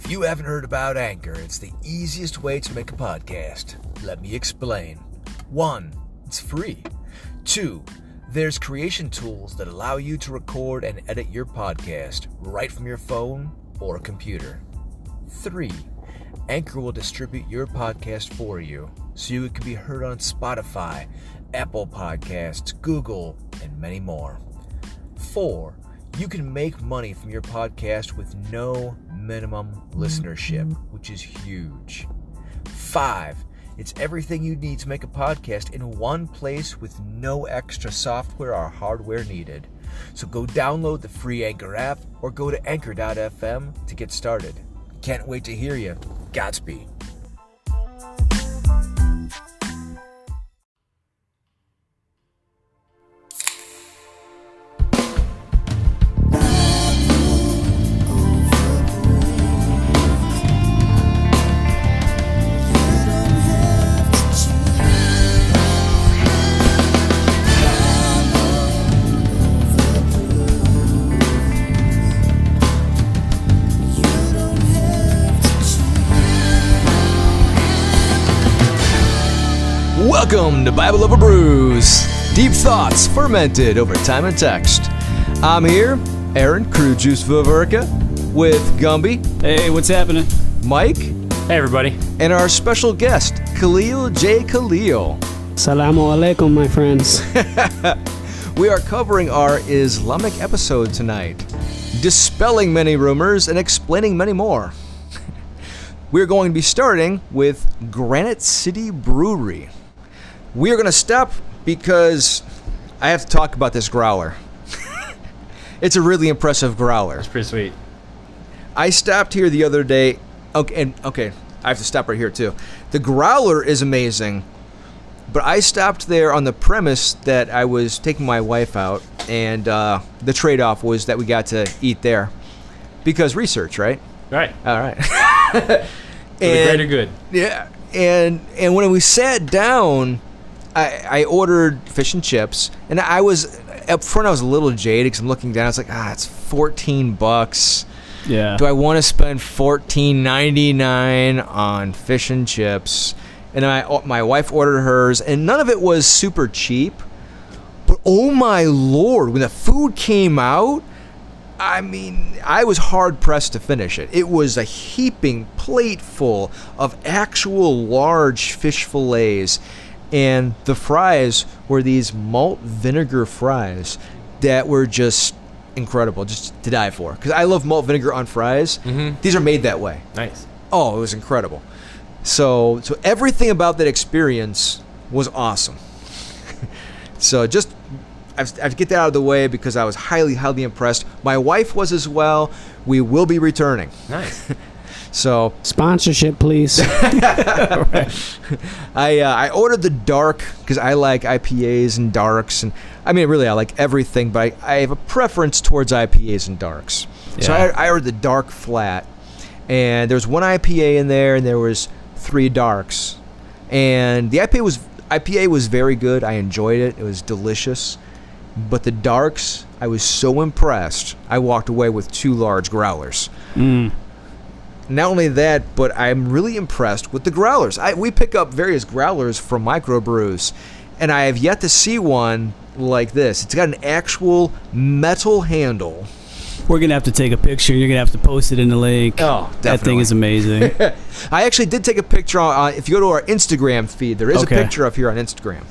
If you haven't heard about Anchor, it's the easiest way to make a podcast. Let me explain. 1, it's free. 2, there's creation tools that allow you to record and edit your podcast right from your phone or computer. 3, Anchor will distribute your podcast for you so it can be heard on Spotify, Apple Podcasts, Google, and many more. 4, you can make money from your podcast with no minimum listenership, which is huge. 5, it's everything you need to make a podcast in one place with no extra software or hardware needed. So go download the free Anchor app or go to anchor.fm to get started. Can't wait to hear you. Godspeed. Welcome to Bible Over Brews. Deep thoughts fermented over time and text. I'm here, Aaron, Crew Juice Viverka, with Gumby. Hey, what's happening? Mike. Hey, everybody. And our special guest, Khalil J. Khalil. Salamu alaikum, my friends. We are covering our Islamic episode tonight, dispelling many rumors and explaining many more. We're going to be starting with Granite City Brewery. We are going to stop because I have to talk about this growler. It's a really impressive growler. That's pretty sweet. I stopped here the other day. Okay, I have to stop right here too. The growler is amazing, but I stopped there on the premise that I was taking my wife out, and the trade-off was that we got to eat there because research, right? Right. All right. For the greater good. Yeah, and when we sat down, I ordered fish and chips, and I was up front. I was a little jaded because I'm looking down. I was like, it's $14. Yeah. Do I want to spend $14.99 on fish and chips? And my wife ordered hers, and none of it was super cheap. But oh my Lord, when the food came out, I mean, I was hard-pressed to finish it. It was a heaping plate full of actual large fish fillets, and the fries were these malt vinegar fries that were just incredible, just to die for. Because I love malt vinegar on fries. Mm-hmm. These are made that way. Nice. Oh, it was incredible. So everything about that experience was awesome. So just... I have to get that out of the way because I was highly, highly impressed. My wife was as well. We will be returning. Nice. So Sponsorship, please. I ordered the dark because I like IPAs and darks, and I mean really I like everything, but I have a preference towards IPAs and darks. Yeah. So I ordered the dark flat, and there was one IPA in there, and there was 3 darks, and the IPA was very good. I enjoyed it. It was delicious. But the darks, I was so impressed, I walked away with 2 large growlers. Mm. Not only that, but I'm really impressed with the growlers. We pick up various growlers from microbrews, and I have yet to see one like this. It's got an actual metal handle. We're going to have to take a picture. You're going to have to post it in the link. Oh, definitely. That thing is amazing. I actually did take a picture. If you go to our Instagram feed, there is a picture up here on Instagram.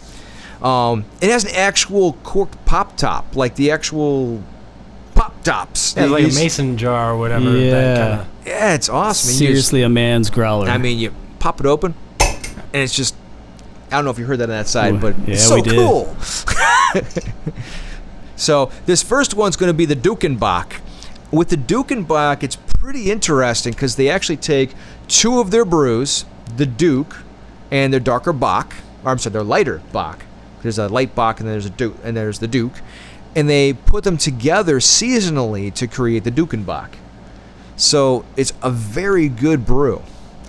It has an actual corked pop top, like the actual pop tops. Yeah, like a mason jar or whatever. Yeah. Yeah, it's awesome. Seriously, a man's growler. I mean, you pop it open, and it's just, I don't know if you heard that on that side, but yeah, it's so cool. So this first one's going to be the Dukenbach. With the Dukenbach, it's pretty interesting because they actually take 2 of their brews, the Duke and their darker Bach, or I'm sorry, their lighter Bach. There's a light Bach and there's a Duke, and there's the Duke, and they put them together seasonally to create the Dukenbach. So it's a very good brew.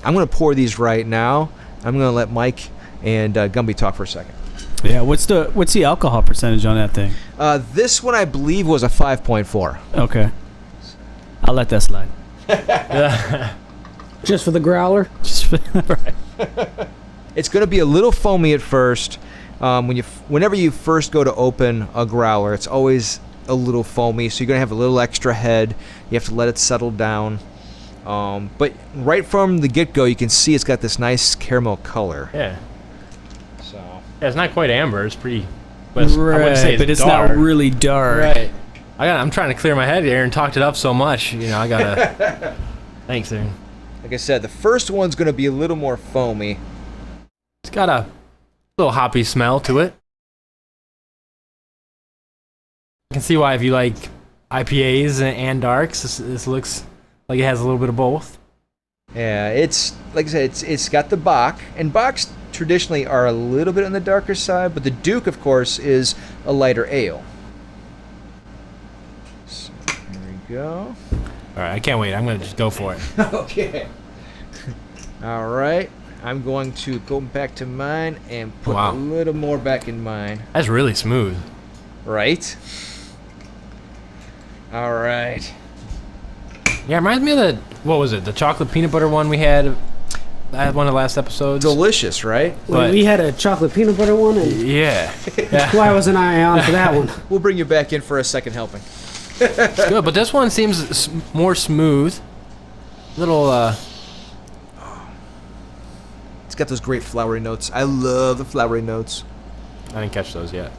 I'm going to pour these right now. I'm going to let Mike and Gumby talk for a second. Yeah, what's the alcohol percentage on that thing? This one I believe was a 5.4. Okay, I'll let that slide. Just for the growler? Right. It's going to be a little foamy at first. Whenever you first go to open a growler, it's always a little foamy, so you're going to have a little extra head. You have to let it settle down. But right from the get-go, you can see it's got this nice caramel color. Yeah. So Yeah, it's not quite amber. It's pretty. But I Right, wouldn't say but it's dark. not really dark. Right. I'm trying to clear my head here and talked it up so much. I gotta. Thanks, Aaron. like I said, the first one's going to be a little more foamy. It's got a little hoppy smell to it. I can see why if you like IPAs and darks, this looks like it has a little bit of both. Yeah, it's like I said, it's got the Bock, and Bocks traditionally are a little bit on the darker side, but the Duke, of course, is a lighter ale. So here we go. All right, I can't wait. I'm gonna just go for it. Okay. All right. I'm going to go back to mine and put Wow. a little more back in mine. That's really smooth. Right? All right. Yeah, it reminds me of what was it? The chocolate peanut butter one we had at one of the last episodes. Delicious, right? But- We had a chocolate peanut butter one, and Yeah. Yeah. why wasn't I on for that one? We'll bring you back in for a second helping. Good, but this one seems more smooth. Little, It's got those great flowery notes. I love the flowery notes. I didn't catch those yet.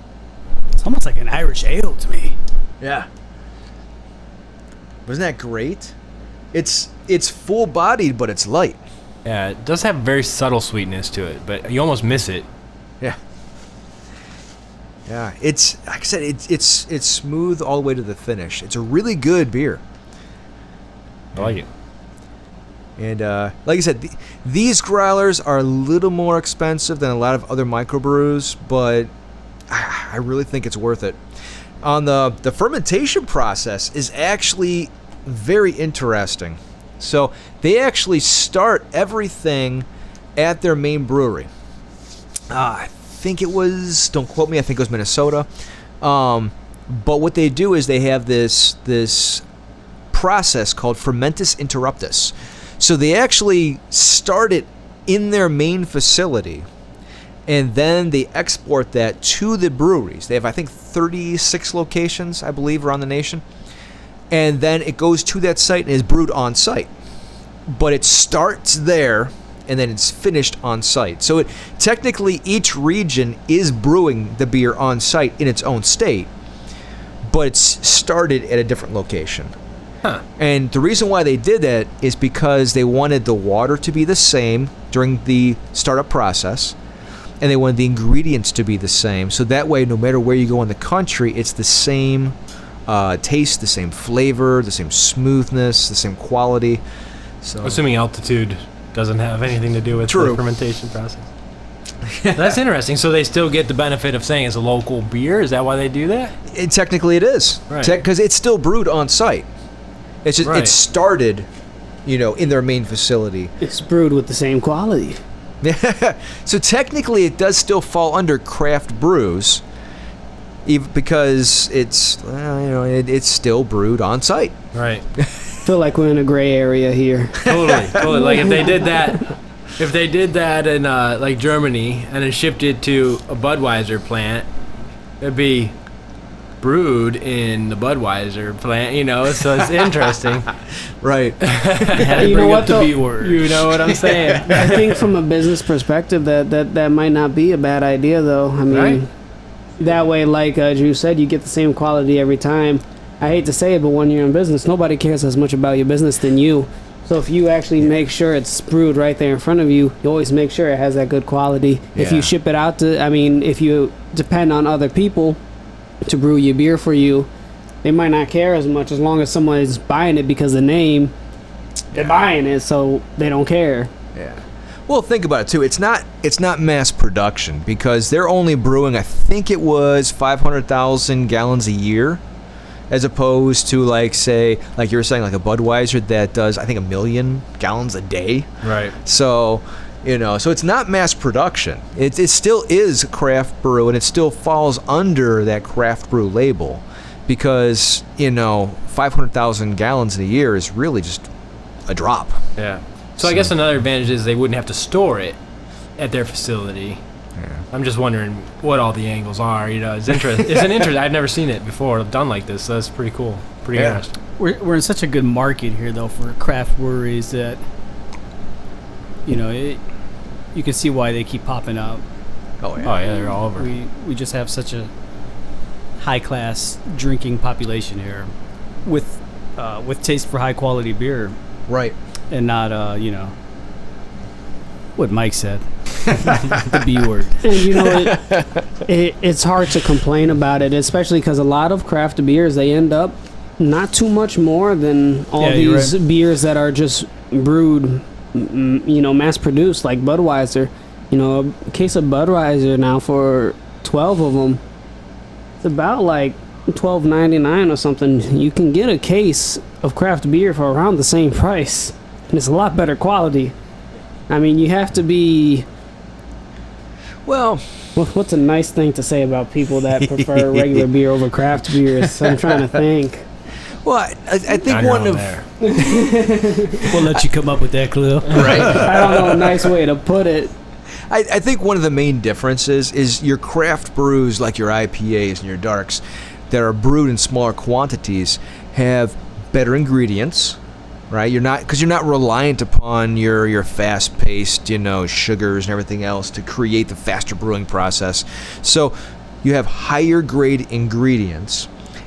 It's almost like an Irish ale to me. Yeah. Wasn't that great? It's full-bodied, but it's light. Yeah, it does have very subtle sweetness to it, but you almost miss it. Yeah. Yeah, it's like I said, it's smooth all the way to the finish. It's a really good beer. I like it. And like I said, these growlers are a little more expensive than a lot of other microbrews, but I really think it's worth it. On the fermentation process is actually very interesting. So they actually start everything at their main brewery. I think it was, don't quote me, I think it was Minnesota. But what they do is they have this process called fermentus interruptus. So they actually start it in their main facility, and then they export that to the breweries. They have, I think, 36 locations, I believe, around the nation. And then it goes to that site and is brewed on site. But it starts there, and then it's finished on site. So technically, each region is brewing the beer on site in its own state, but it's started at a different location. Huh. And the reason why they did that is because they wanted the water to be the same during the startup process, and they wanted the ingredients to be the same. So that way, no matter where you go in the country, it's the same taste, the same flavor, the same smoothness, the same quality. So Assuming altitude doesn't have anything to do with True. the fermentation process. That's interesting. So they still get the benefit of saying it's a local beer? Is that why they do that? technically it is, Right. because it's still brewed on site. It's just Right. it started, in their main facility. It's brewed with the same quality. So technically, it does still fall under craft brews, because it's it's still brewed on site. Right. Feel like we're in a gray area here. Totally. Like if they did that in like Germany and then shipped it to a Budweiser plant, it'd be brewed in the Budweiser plant, so it's interesting. Right. Had to You know bring what, up the though? B word. You know what I'm saying? I think from a business perspective that might not be a bad idea, though. I mean, Right. that way, like Drew said, you get the same quality every time. I hate to say it, but when you're in business, nobody cares as much about your business than you. So if you actually make sure it's brewed right there in front of you, you always make sure it has that good quality. If Yeah. you ship it out if you depend on other people to brew your beer for you, they might not care as much as long as someone is buying it because the name, they're buying it, so they don't care. Yeah. Well, think about it too. It's not mass production, because they're only brewing, I think it was 500,000 gallons a year, as opposed to like you were saying, like a Budweiser that does, I think, 1 million gallons a day. Right. So, so it's not mass production. It still is a craft brew, and it still falls under that craft brew label, because 500,000 gallons in a year is really just a drop. Yeah. So I guess another advantage is they wouldn't have to store it at their facility. Yeah. I'm just wondering what all the angles are. It's an interest. I've never seen it before done like this. So that's pretty cool. Pretty interesting. We're in such a good market here, though, for craft breweries that, you can see why they keep popping up. Oh yeah. Oh yeah, they're all over. We just have such a high-class drinking population here with taste for high-quality beer. Right. And not, what Mike said. The B word. And it's hard to complain about it, especially because a lot of craft beers, they end up not too much more than all these beers that are just brewed, mass produced, like Budweiser. A case of Budweiser now for 12 of them, it's about like $12.99 or something. You can get a case of craft beer for around the same price, and it's a lot better quality. I mean, you have to be... Well, what's a nice thing to say about people that prefer regular beer over craft beers? I'm trying to think. well, I think one of We'll let you come up with that, Khalil. right. I don't know a nice way to put it. I think one of the main differences is your craft brews, like your IPAs and your darks, that are brewed in smaller quantities, have better ingredients, right? You're not reliant upon your fast-paced, sugars and everything else to create the faster brewing process. So you have higher grade ingredients.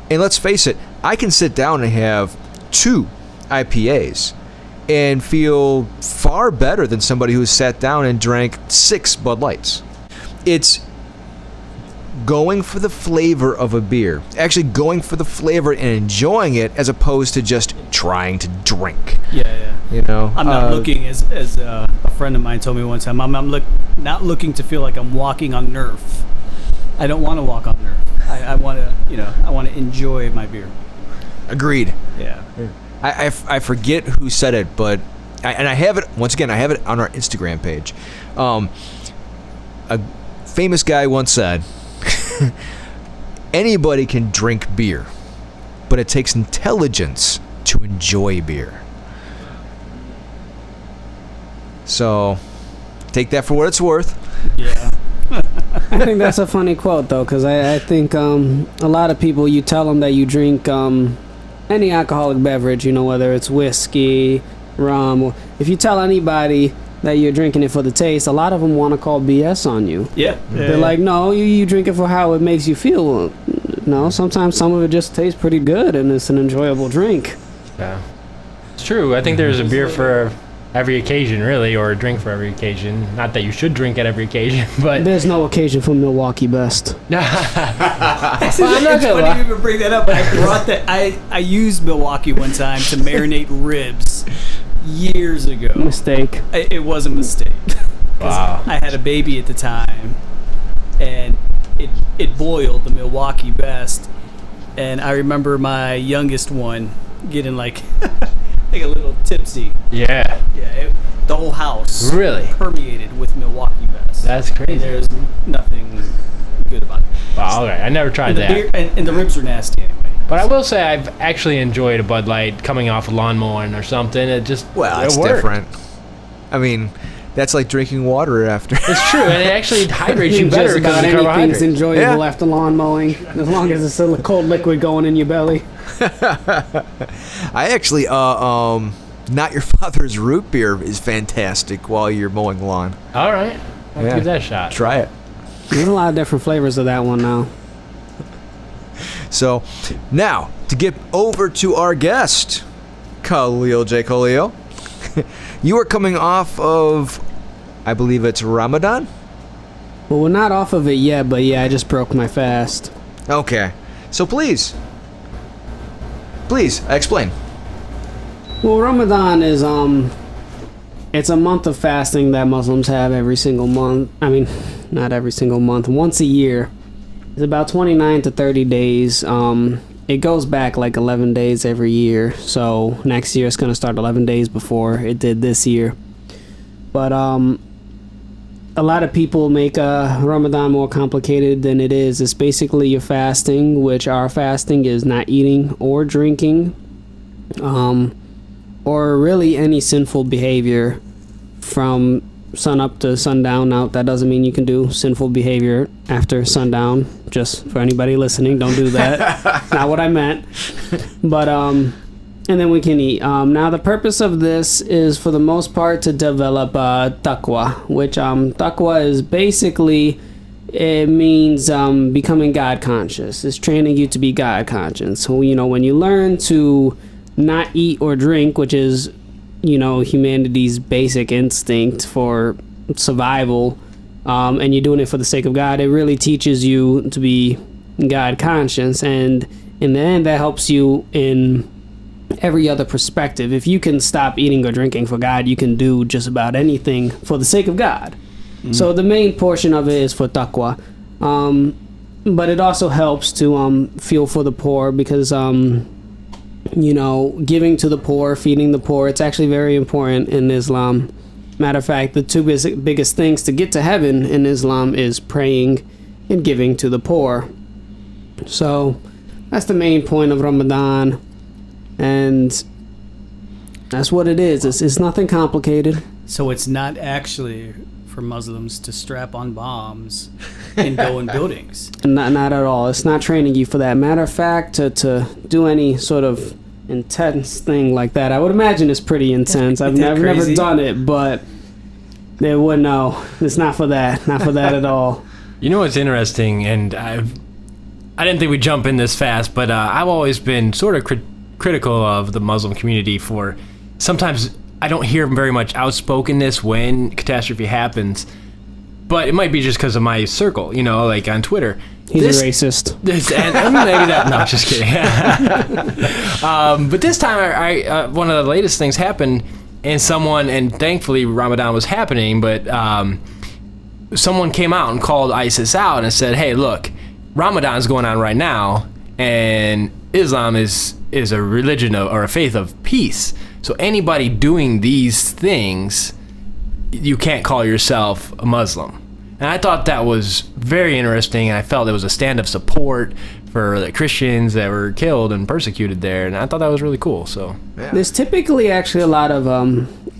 And let's face it, I can sit down and have 2 IPAs and feel far better than somebody who sat down and drank 6 Bud Lights. It's going for the flavor of a beer, actually going for the flavor and enjoying it, as opposed to just trying to drink. Yeah. I'm not looking, as a friend of mine told me one time, I'm not looking to feel like I'm walking on Nerf. I don't want to walk on Nerf. I want to enjoy my beer. Agreed. Yeah. I forget who said it, but I have it on our Instagram page. A famous guy once said, anybody can drink beer, but it takes intelligence to enjoy beer. So take that for what it's worth. Yeah. I think that's a funny quote, though, because I think a lot of people, you tell them that you drink any alcoholic beverage, whether it's whiskey, rum, or if you tell anybody that you're drinking it for the taste, a lot of them want to call BS on you. Yeah. They're like, no, you drink it for how it makes you feel. Well, no, sometimes some of it just tastes pretty good, and it's an enjoyable drink. Yeah. It's true. I think there's a beer for every occasion, really, or a drink for every occasion. Not that you should drink at every occasion, but... There's no occasion for Milwaukee Best. It's funny you even bring that up. I used Milwaukee one time to marinate ribs years ago. Mistake. It was a mistake. Wow. I had a baby at the time, and it boiled the Milwaukee Best, and I remember my youngest one getting like a little tipsy. Yeah. Yeah, the whole house Really? permeated with Milwaukee Best. That's crazy. There's nothing good about it. Wow, okay. I never tried And the that. beer, and the ribs are nasty anyway. But I will say I've actually enjoyed a Bud Light coming off a lawnmower or something. It just It's worked. different. I mean, that's like drinking water after. It's true, and it actually hydrates you better Just because about of the anything's carbohydrates. enjoyable Yeah. after lawn mowing, as long as it's a cold liquid going in your belly. I actually, Not Your Father's root beer is fantastic while you're mowing lawn. All right, I'll give that a shot. Try it. There's a lot of different flavors of that one now. So, now, to get over to our guest, Khalil J. Khalil. You are coming off of, I believe it's Ramadan? Well, we're not off of it yet, but yeah, I just broke my fast. Okay. So please, explain. Well, Ramadan is it's a month of fasting that Muslims have every single month. I mean, not every single month, once a year. It's about 29 to 30 days. It goes back like 11 days every year. So next year it's going to start 11 days before it did this year. But a lot of people make Ramadan more complicated than it is. It's basically your fasting, which our fasting is not eating or drinking. or really any sinful behavior from sun up to sundown. Now, that doesn't mean you can do sinful behavior after sundown. Just for anybody listening, don't do that. Not what I meant. But, and then we can eat. Now, the purpose of this is, for the most part, to develop taqwa, which taqwa is basically, it means becoming God conscious. It's training you to be God conscious. So, when you learn to not eat or drink, which is, humanity's basic instinct for survival, and you're doing it for the sake of God, it really teaches you to be God conscious. And in the end, that helps you in every other perspective. If you can stop eating or drinking for God, you can do just about anything for the sake of God. So the main portion of it is for taqwa. But it also helps to feel for the poor, because giving to the poor, feeding the poor, it's actually very important in Islam. Matter of fact, the two biggest things to get to heaven in Islam is praying and giving to the poor. So that's the main point of Ramadan, and that's what it is. It's nothing complicated. So it's not actually for Muslims to strap on bombs and go in buildings. Not at all. It's not training you for that. Matter of fact, to do any sort of intense thing like that, I would imagine it's pretty intense. I've never done it, but they would know. It's not for that. Not for that at all. You know what's interesting, and I didn't think we'd jump in this fast, but I've always been sort of critical of the Muslim community for sometimes I don't hear very much outspokenness when catastrophe happens, but it might be just because of my circle, like on Twitter. He's a racist. And maybe that. No, just kidding. But this time, one of the latest things happened, and thankfully Ramadan was happening, but someone came out and called ISIS out and said, "Hey, look, Ramadan's going on right now, and Islam is a religion or a faith of peace. So anybody doing these things, you can't call yourself a Muslim." And I thought that was very interesting, and I felt it was a stand of support for the Christians that were killed and persecuted there, and I thought that was really cool. So There's typically actually a lot of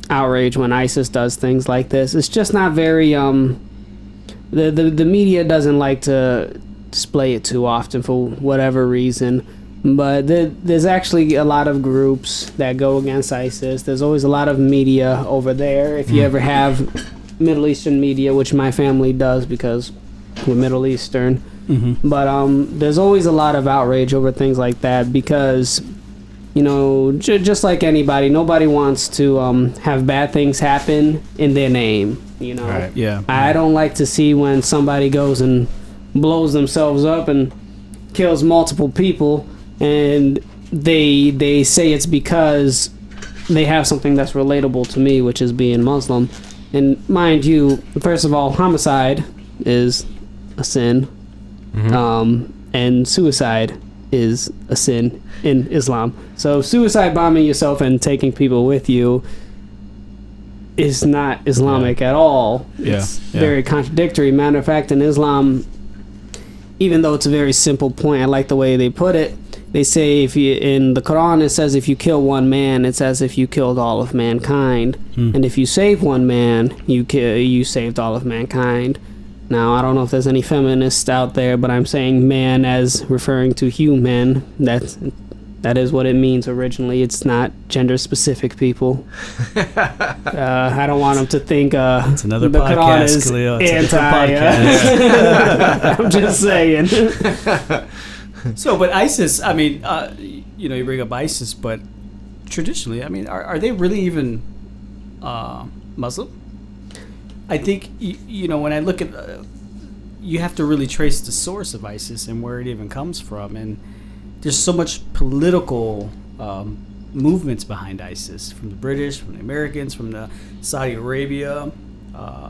outrage when ISIS does things like this. It's just not very the media doesn't like to display it too often for whatever reason. But there's actually a lot of groups that go against ISIS. There's always a lot of media over there. If you ever have Middle Eastern media, which my family does because we're Middle Eastern. Mm-hmm. But there's always a lot of outrage over things like that because, just like anybody, nobody wants to have bad things happen in their name. Right. Yeah. I don't like to see when somebody goes and blows themselves up and kills multiple people, and they say it's because they have something that's relatable to me, which is being Muslim. And mind you, first of all, homicide is a sin, and suicide is a sin in Islam. So suicide bombing yourself and taking people with you is not Islamic at all. It's very contradictory. Matter of fact, in Islam, even though it's a very simple point, I like the way they put it. They say in the Quran, it says if you kill one man, it's as if you killed all of mankind. And if you save one man, you saved all of mankind. Now, I don't know if there's any feminists out there, but I'm saying man as referring to human. That is what it means originally. It's not gender-specific, people. I don't want them to think it's another the podcast, Quran is Khalil. anti. I'm just saying. So, but ISIS, I mean, you bring up ISIS, but traditionally, I mean, are they really even Muslim? I think, when I look at, you have to really trace the source of ISIS and where it even comes from. And there's so much political movements behind ISIS, from the British, from the Americans, from the Saudi Arabia.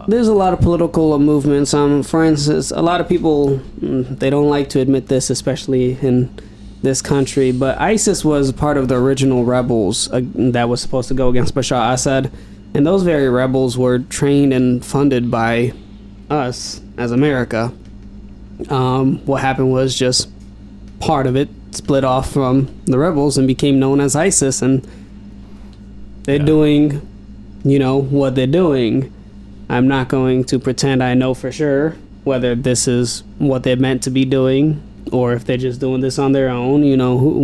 There's a lot of political movements. For instance, a lot of people, they don't like to admit this, especially in this country, but ISIS was part of the original rebels that was supposed to go against Bashar Assad, and those very rebels were trained and funded by us as America. What happened was just part of it split off from the rebels and became known as ISIS, and They're doing, what they're doing. I'm not going to pretend I know for sure whether this is what they're meant to be doing or if they're just doing this on their own.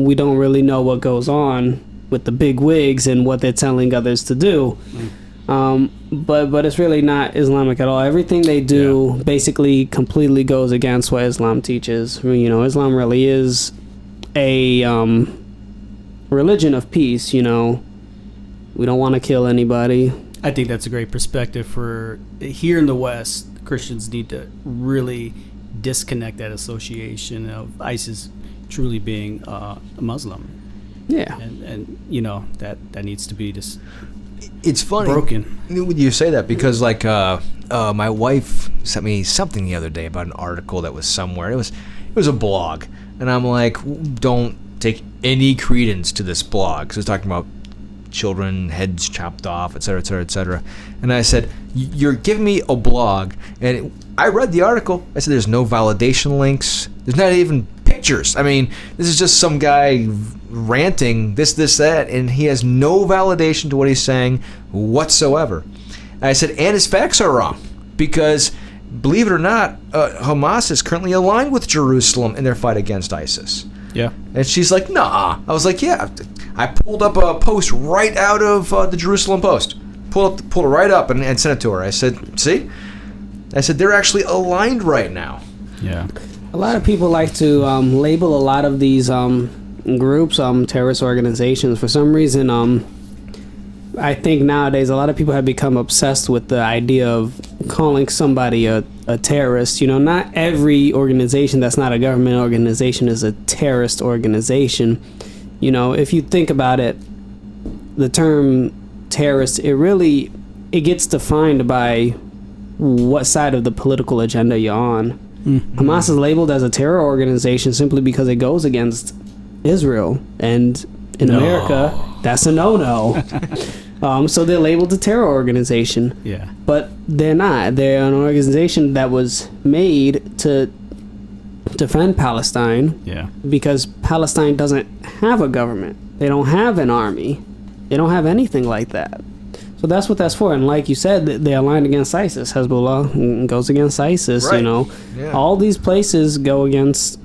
We don't really know what goes on with the big wigs and what they're telling others to do. But it's really not Islamic at all. Everything they do basically completely goes against what Islam teaches. Islam really is a religion of peace. We don't want to kill anybody. I think that's a great perspective for here in the West. Christians need to really disconnect that association of ISIS truly being a Muslim. Yeah, and that needs to be just. It's funny broken when you say that because my wife sent me something the other day about an article that was somewhere. It was a blog, and I'm like, don't take any credence to this blog because it's talking about children, heads chopped off, et cetera, et cetera, et cetera. And I said, you're giving me a blog, and I read the article. I said, there's no validation links. There's not even pictures. I mean, this is just some guy ranting this, that, and he has no validation to what he's saying whatsoever. And I said, and his facts are wrong because, believe it or not, Hamas is currently aligned with Jerusalem in their fight against ISIS. Yeah. And she's like, nah. I was like, yeah. I pulled up a post right out of the Jerusalem Post. Pulled it right up and sent it to her. I said, see? I said, they're actually aligned right now. Yeah. A lot of people like to label a lot of these groups terrorist organizations. For some reason, I think nowadays a lot of people have become obsessed with the idea of calling somebody a terrorist. Not every organization that's not a government organization is a terrorist organization. If you think about it, the term terrorist, it gets defined by what side of the political agenda you're on. Mm-hmm. Hamas is labeled as a terror organization simply because it goes against Israel, and in America, that's a no-no. So they're labeled a terror organization. Yeah. But they're not. They're an organization that was made to defend Palestine. Yeah. Because Palestine doesn't have a government. They don't have an army. They don't have anything like that. So that's what that's for. And like you said, they're aligned against ISIS. Hezbollah goes against ISIS, right. Yeah. All these places go against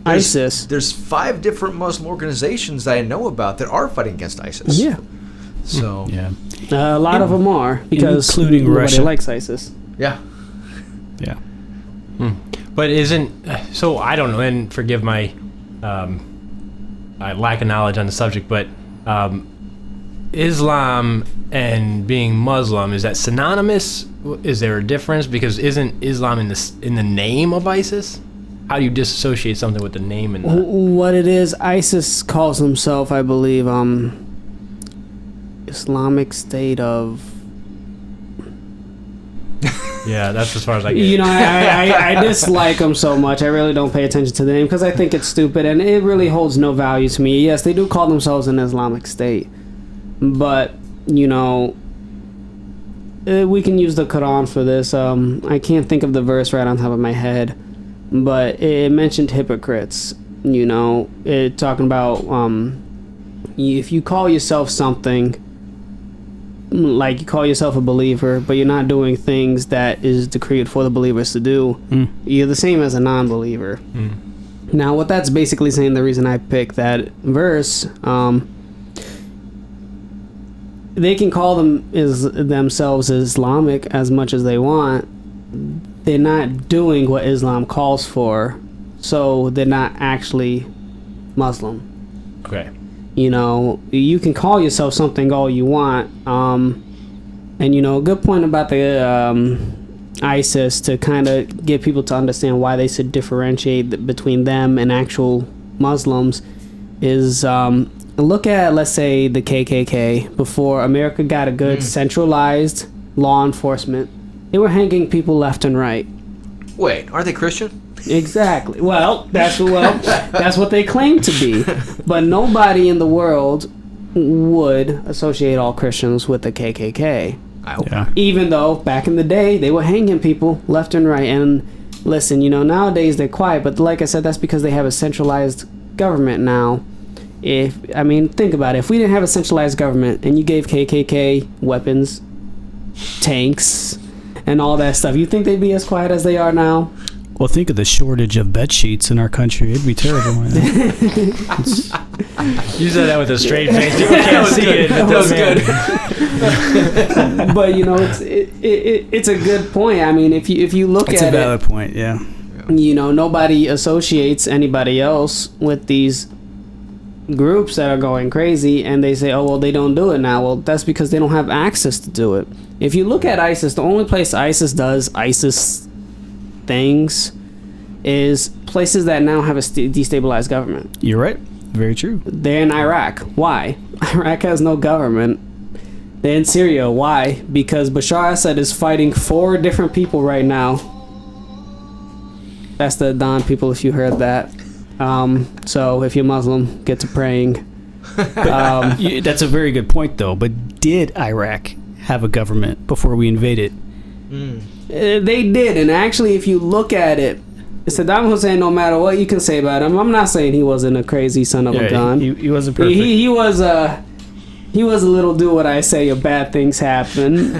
ISIS. There's 5 different Muslim organizations that I know about that are fighting against ISIS. Yeah. So yeah, a lot of them are because including nobody Russia likes ISIS. Yeah. Yeah. But so I don't know, and forgive my lack of knowledge on the subject, but Islam and being Muslim, is that synonymous? Is there a difference? Because isn't Islam in the name of ISIS? How do you disassociate something with the name and what it is? ISIS calls himself, I believe, Islamic State of. Yeah, that's as far as I get. I dislike them so much. I really don't pay attention to the name because I think it's stupid and it really holds no value to me. Yes, they do call themselves an Islamic State, but we can use the Quran for this. I can't think of the verse right on top of my head, but it mentioned hypocrites. It talking about if you call yourself something. Like you call yourself a believer, but you're not doing things that is decreed for the believers to do. You're the same as a non-believer. Now, what that's basically saying, the reason I picked that verse, they can call themselves Islamic as much as they want. They're not doing what Islam calls for, so they're not actually Muslim. Okay. You can call yourself something all you want. And, a good point about the ISIS to kind of get people to understand why they should differentiate between them and actual Muslims is look at, let's say, the KKK. Before America got a good centralized law enforcement, they were hanging people left and right. Wait, aren't they Christian? Exactly. Well, that's what they claim to be. But nobody in the world would associate all Christians with the KKK. I hope not. Even though back in the day they were hanging people left and right. And listen, nowadays they're quiet, but like I said, that's because they have a centralized government now. Think about it. If we didn't have a centralized government and you gave KKK weapons, tanks, and all that stuff, you think they'd be as quiet as they are now? Well, think of the shortage of bed sheets in our country. It'd be terrible. You said that with a straight face. People can't see it. That was good. But it's a good point. I mean, if you look at it, it's a valid point. Yeah. Nobody associates anybody else with these groups that are going crazy, and they say, oh, well, they don't do it now. Well, that's because they don't have access to do it. If you look at ISIS, the only place ISIS does ISIS things is places that now have a destabilized government. You're right. Very true. They're in Iraq. Why? Iraq has no government. They're in Syria. Why? Because Bashar Assad is fighting 4 different people right now. That's the Adhan people, if you heard that. So if you're Muslim, get to praying. That's a very good point, though. But did Iraq have a government before we invaded? They did, and actually, if you look at it, Saddam Hussein, no matter what you can say about him, I'm not saying he wasn't a crazy son of a gun. He wasn't perfect. He was a little do what I say or bad things happen.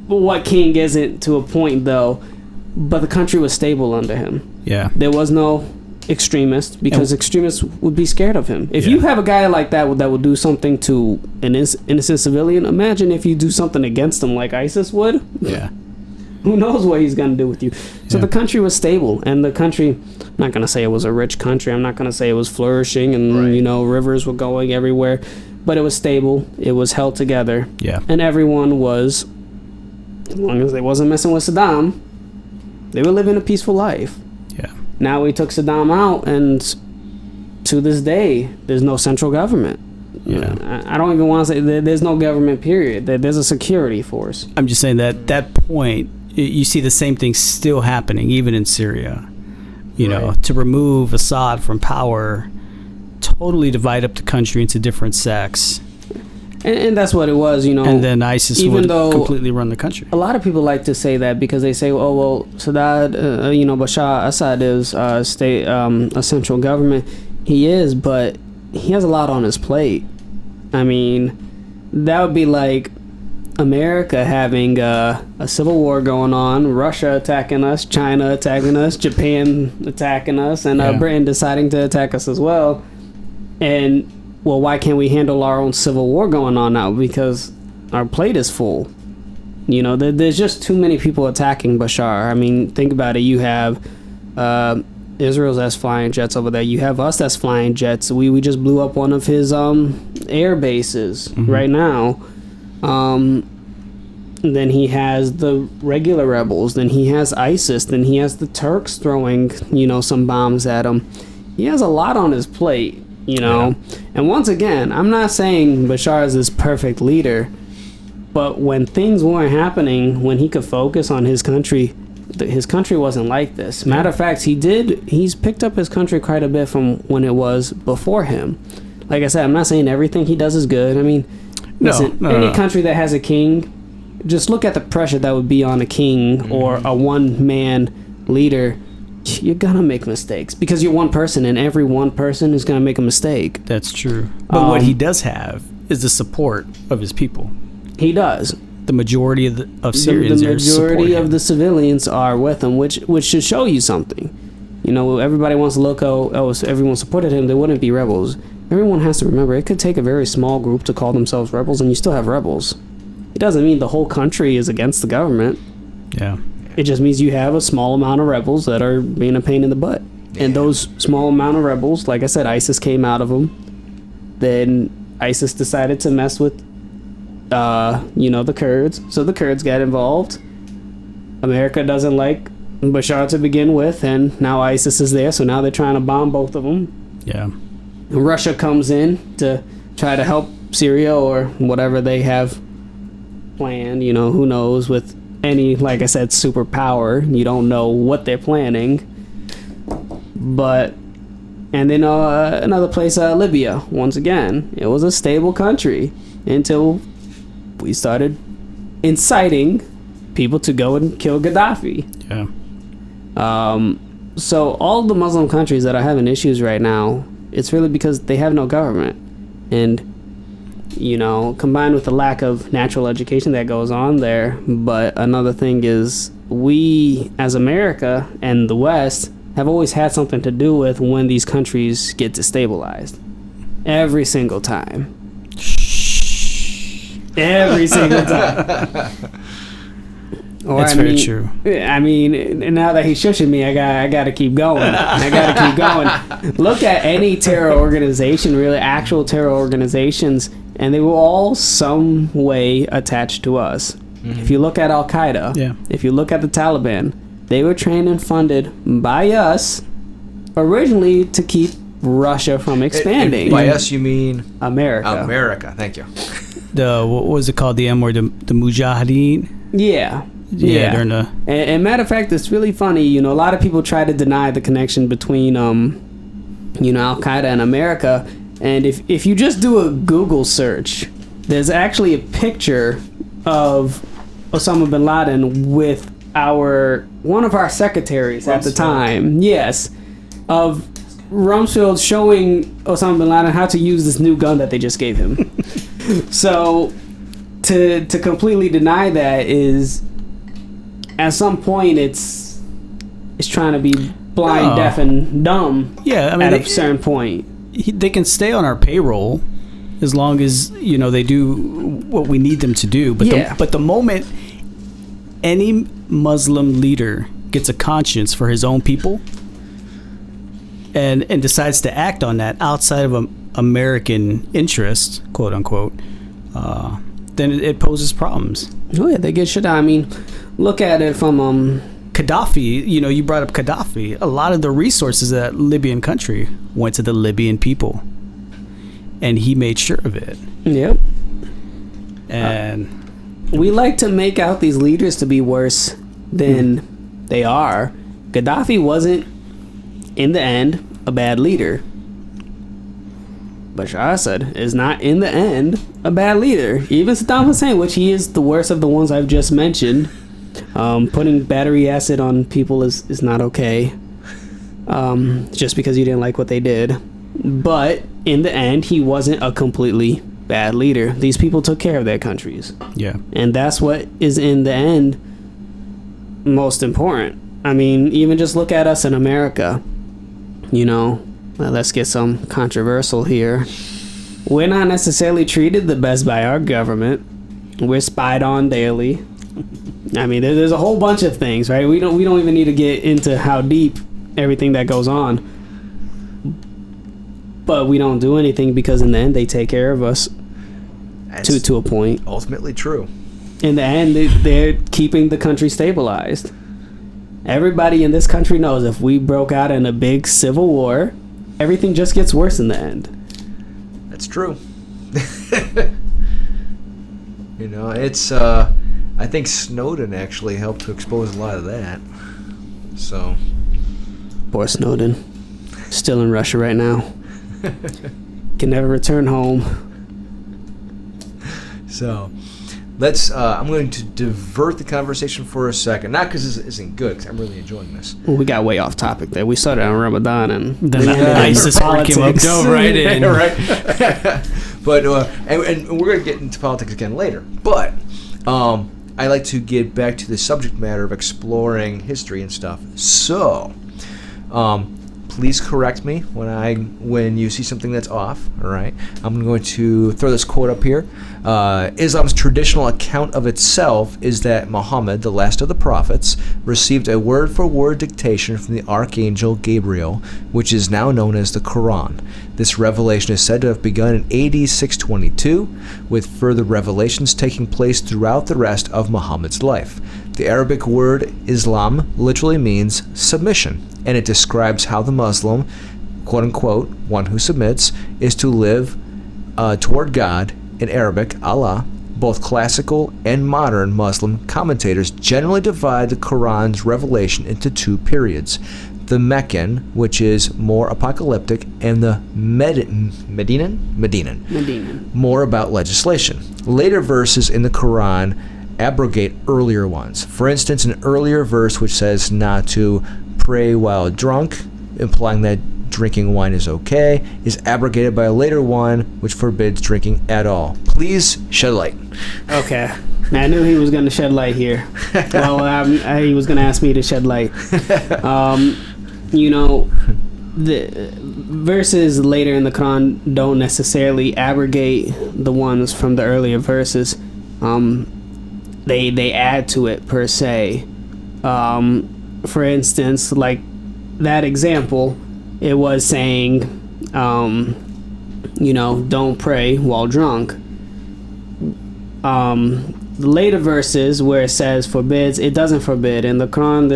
What king isn't to a point, though? But the country was stable under him. Yeah. There was no extremist, because extremists would be scared of him. If you have a guy like that would do something to an innocent civilian, imagine if you do something against him like ISIS would. Yeah. Who knows what he's going to do with you. So the country was stable, and the country, I'm not going to say it was a rich country, I'm not going to say it was flourishing and rivers were going everywhere, but it was stable, it was held together. Yeah. And everyone was, as long as they wasn't messing with Saddam, they were living a peaceful life. Yeah. Now we took Saddam out, and to this day, there's no central government. Yeah. I don't even want to say there's no government, period. There's a security force. I'm just saying that point, you see the same thing still happening, even in Syria. You know, to remove Assad from power, totally divide up the country into different sects. And that's what it was, And then ISIS would completely run the country. A lot of people like to say that because they say, oh, well, Bashar Assad is a central government. He is, but he has a lot on his plate. I mean, that would be like America having a civil war going on, Russia attacking us, China attacking us, Japan attacking us, and Britain deciding to attack us as well. And well, why can't we handle our own civil war going on now? Because our plate is full. There's just too many people attacking Bashar. I mean, think about it. You have Israel's that's flying jets over there. You have us that's flying jets. We just blew up one of his air bases right now. Then he has the regular rebels. Then he has ISIS. Then he has the Turks throwing, some bombs at him. He has a lot on his plate. And once again, I'm not saying Bashar is this perfect leader, but when things weren't happening, when he could focus on his country wasn't like this. Matter of fact, he's picked up his country quite a bit from when it was before him. Like I said, I'm not saying everything he does is good. I mean, any country that has a king, just look at the pressure that would be on a king or a one-man leader. You're gonna make mistakes because you're one person, and every one person is gonna make a mistake. That's true. But what he does have is the support of his people. He does. The majority of Syrians, the majority of the civilians are with him, which should show you something. Everybody wants to look, if everyone supported him, they wouldn't be rebels. Everyone has to remember, it could take a very small group to call themselves rebels, and you still have rebels. It doesn't mean the whole country is against the government. Yeah. It just means you have a small amount of rebels that are being a pain in the butt. Yeah. And those small amount of rebels, like I said, ISIS came out of them. Then ISIS decided to mess with, the Kurds. So the Kurds got involved. America doesn't like Bashar to begin with, and now ISIS is there, so now they're trying to bomb both of them. Yeah. And Russia comes in to try to help Syria or whatever they have planned. Who knows, with any, like I said, superpower, you don't know what they're planning. But and then another place, Libya, once again, it was a stable country until we started inciting people to go and kill Gaddafi. Yeah. So all the Muslim countries that are having issues right now, it's really because they have no government. And, combined with the lack of natural education that goes on there. But another thing is we, as America and the West, have always had something to do with when these countries get destabilized. Every single time. Every single time. That's very true. I mean, now that he's shushing me, I got to keep going. Look at any terror organization, really actual terror organizations, and they were all some way attached to us. Mm-hmm. If you look at Al Qaeda, if you look at the Taliban, they were trained and funded by us originally to keep Russia from expanding. And by us, you mean America. America. Thank you. What was it called? The M word, the Mujahideen. Yeah. And matter of fact, it's really funny. A lot of people try to deny the connection between, Al Qaeda and America. And if you just do a Google search, there's actually a picture of Osama bin Laden with one of our secretaries at the time. Yes, of Rumsfeld showing Osama bin Laden how to use this new gun that they just gave him. So to completely deny that is, at some point, it's trying to be blind, deaf, and dumb. Yeah, I mean, at a certain point, they can stay on our payroll as long as they do what we need them to do. But the moment any Muslim leader gets a conscience for his own people and decides to act on that outside of American interest, quote unquote, then it poses problems. Oh yeah, they get shit out. I mean, look at it from Gaddafi. You brought up Gaddafi. A lot of the resources of that Libyan country went to the Libyan people, and he made sure of it. Yep. And we like to make out these leaders to be worse than they are. Gaddafi wasn't, in the end, a bad leader. Bashar Assad is not, in the end, a bad leader. Even Saddam Hussein, which he is the worst of the ones I've just mentioned. Putting battery acid on people is not okay. Just because you didn't like what they did. But, in the end, he wasn't a completely bad leader. These people took care of their countries. Yeah. And that's what is, in the end, most important. I mean, even just look at us in America. Let's get some controversial here. We're not necessarily treated the best by our government. We're spied on daily. I mean, there's a whole bunch of things, right? We don't even need to get into how deep everything that goes on. But we don't do anything because in the end they take care of us to a point. Ultimately true. In the end, they're keeping the country stabilized. Everybody in this country knows if we broke out in a big civil war, everything just gets worse in the end. That's true. It's I think Snowden actually helped to expose a lot of that. So poor Snowden. Still in Russia right now. Can never return home. So let's I'm going to divert the conversation for a second. Not because this isn't good, because I'm really enjoying this. Well, we got way off topic there. We started on Ramadan and then ISIS came up. Dove right in. Right. But and we're going to get into politics again later. But I like to get back to the subject matter of exploring history and stuff. So please correct me when you see something that's off. All right, I'm going to throw this quote up here. Islam's traditional account of itself is that Muhammad, the last of the prophets, received a word-for-word dictation from the archangel Gabriel, which is now known as the Quran. This revelation is said to have begun in AD 622, with further revelations taking place throughout the rest of Muhammad's life. The Arabic word Islam literally means submission, and it describes how the Muslim, quote-unquote, one who submits, is to live toward God, in Arabic, Allah. Both classical and modern Muslim commentators generally divide the Quran's revelation into two periods. The Meccan, which is more apocalyptic, and the Medinan, more about legislation. Later verses in the Quran abrogate earlier ones. For instance, an earlier verse which says not to pray while drunk, implying that drinking wine is okay is abrogated by a later one which forbids drinking at all. Please shed light. Okay. I knew he was going to shed light here. Well, he was going to ask me to shed light. The verses later in the Quran don't necessarily abrogate the ones from the earlier verses. They add to it per se. For instance, like that example, it was saying, don't pray while drunk. The later verses where it says forbids, it doesn't forbid. In the Quran,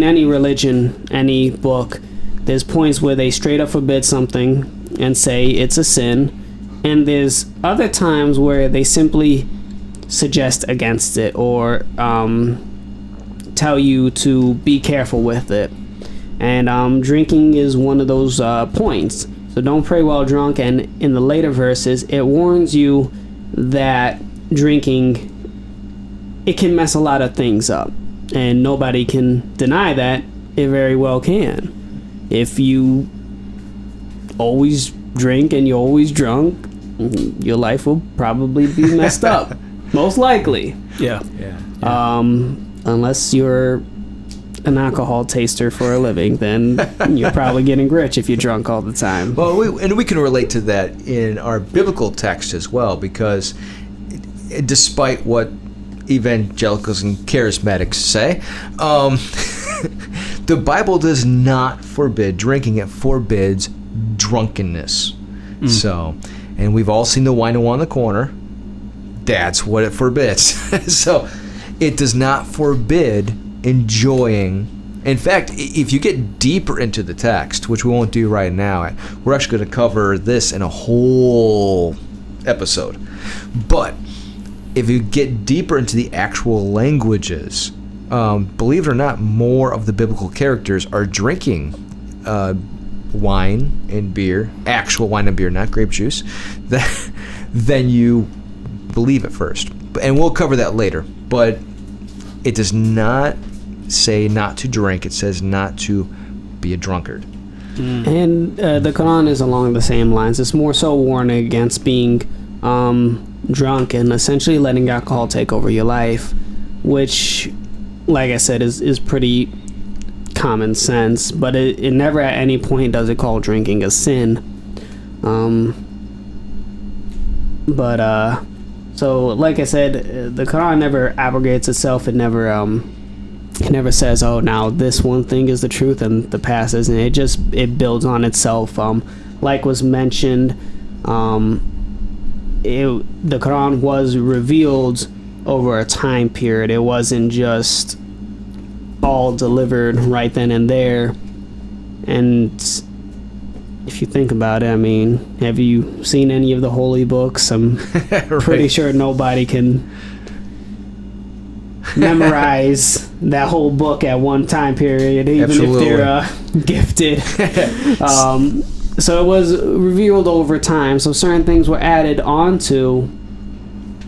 any religion, any book, there's points where they straight up forbid something and say it's a sin, and there's other times where they simply suggest against it or tell you to be careful with it. And drinking is one of those points. So don't pray while drunk, and in the later verses, it warns you that drinking, it can mess a lot of things up, and nobody can deny that. It very well can. If you always drink and you're always drunk, your life will probably be messed up, most likely. Yeah. Unless you're an alcohol taster for a living, then you're probably getting rich if you're drunk all the time. Well, we can relate to that in our biblical text as well, because despite what evangelicals and charismatics say, the Bible does not forbid drinking. It forbids drunkenness. So, and we've all seen the wine and wine in the corner. That's what it forbids. So it does not forbid enjoying. In fact, if you get deeper into the text, which we won't do right now, we're actually going to cover this in a whole episode. But if you get deeper into the actual languages, believe it or not, more of the biblical characters are drinking wine and beer, actual wine and beer, not grape juice, than you believe at first. And we'll cover that later. But it does not say not to drink. It says not to be a drunkard. And the Quran is along the same lines. It's more so warning against being drunk and essentially letting alcohol take over your life, which, like I said, is pretty common sense. But it never at any point does it call drinking a sin. So like I said, the Quran never abrogates itself. It never says, oh, now this one thing is the truth and the past isn't. It builds on itself. Like was mentioned, the Quran was revealed over a time period. It wasn't just all delivered right then and there. And if you think about it, I mean, have you seen any of the holy books? I'm pretty sure nobody can memorize that whole book at one time period, even Absolutely. if they're gifted. So it was revealed over time. So certain things were added onto,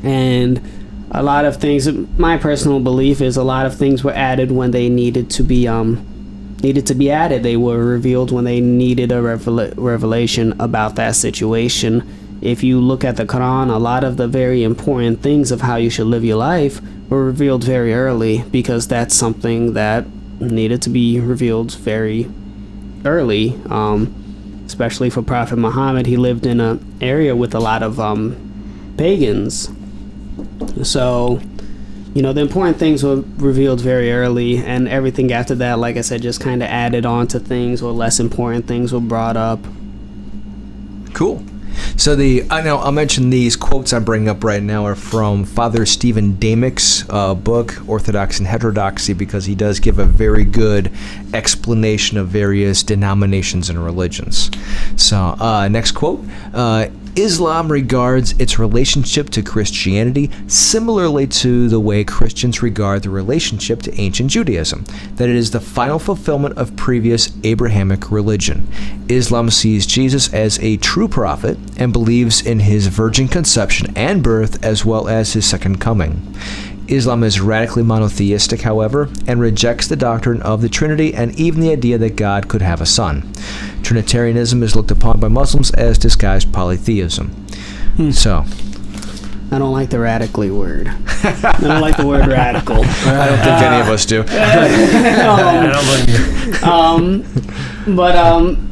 and a lot of things, my personal belief is a lot of things were added when they needed to be added. They were revealed when they needed a revelation about that situation. If you look at the Quran, a lot of the very important things of how you should live your life were revealed very early, because that's something that needed to be revealed very early, especially for Prophet Muhammad. He lived in an area with a lot of pagans. So, the important things were revealed very early, and everything after that, like I said, just kind of added on to things, or less important things were brought up. Cool. So I'll mention these quotes I'm bringing up right now are from Father Stephen Damick's book, Orthodox and Heterodoxy, because he does give a very good explanation of various denominations and religions. So, next quote. Islam regards its relationship to Christianity similarly to the way Christians regard the relationship to ancient Judaism, that it is the final fulfillment of previous Abrahamic religion. Islam sees Jesus as a true prophet and believes in his virgin conception and birth as well as his second coming. Islam is radically monotheistic, however, and rejects the doctrine of the Trinity and even the idea that God could have a son. Trinitarianism is looked upon by Muslims as disguised polytheism. So, I don't like the radically word. I don't like the word radical. I don't think any of us do. I don't blame you.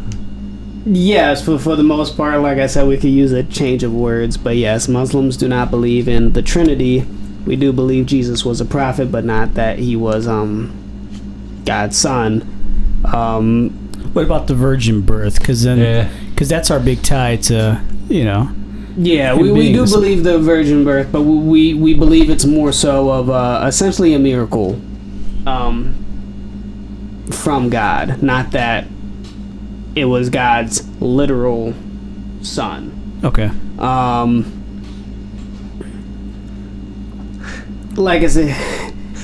Yes, for the most part, like I said, we could use a change of words. But yes, Muslims do not believe in the Trinity. We do believe Jesus was a prophet, but not that he was God's son. What about the virgin birth? Because that's our big tie to, Yeah, we do believe the virgin birth, but we believe it's more so of essentially a miracle from God, not that it was God's literal son. Okay. Like I said,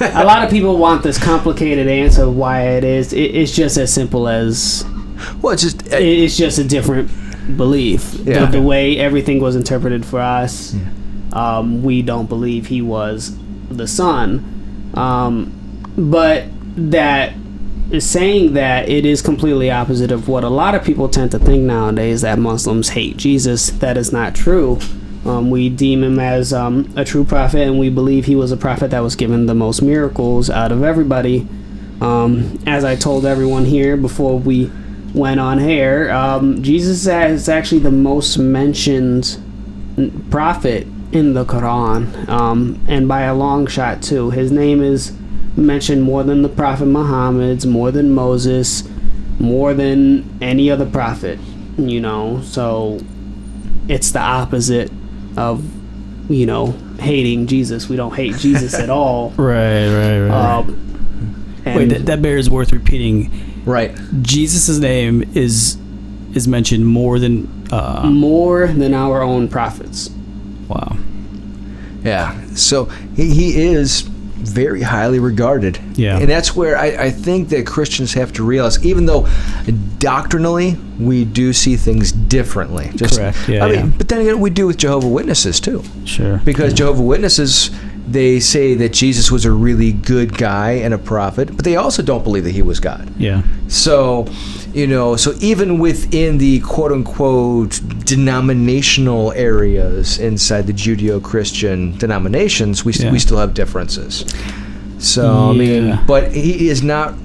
a lot of people want this complicated answer of why it is. It's just as simple as... Well, it's just a different belief. Yeah. The way everything was interpreted for us, we don't believe he was the son. But that is saying that it is completely opposite of what a lot of people tend to think nowadays, that Muslims hate Jesus. That is not true. We deem him as a true prophet, and we believe he was a prophet that was given the most miracles out of everybody. As I told everyone here before we went on air, Jesus is actually the most mentioned prophet in the Quran, and by a long shot too. His name is mentioned more than the Prophet Muhammad's, more than Moses, more than any other prophet, so it's the opposite of hating Jesus. We don't hate Jesus at all. Right. Wait, that bears worth repeating. Right. Jesus' name is mentioned more than our own prophets. Wow. Yeah. So he is very highly regarded. Yeah. And that's where I think that Christians have to realize, even though doctrinally we do see things differently. Correct. Yeah. But then again, we do with Jehovah's Witnesses too. Sure. Because Jehovah's Witnesses, they say that Jesus was a really good guy and a prophet, but they also don't believe that he was God. Yeah. So, so even within the quote-unquote denominational areas inside the Judeo-Christian denominations, we still have differences. So, but he is not,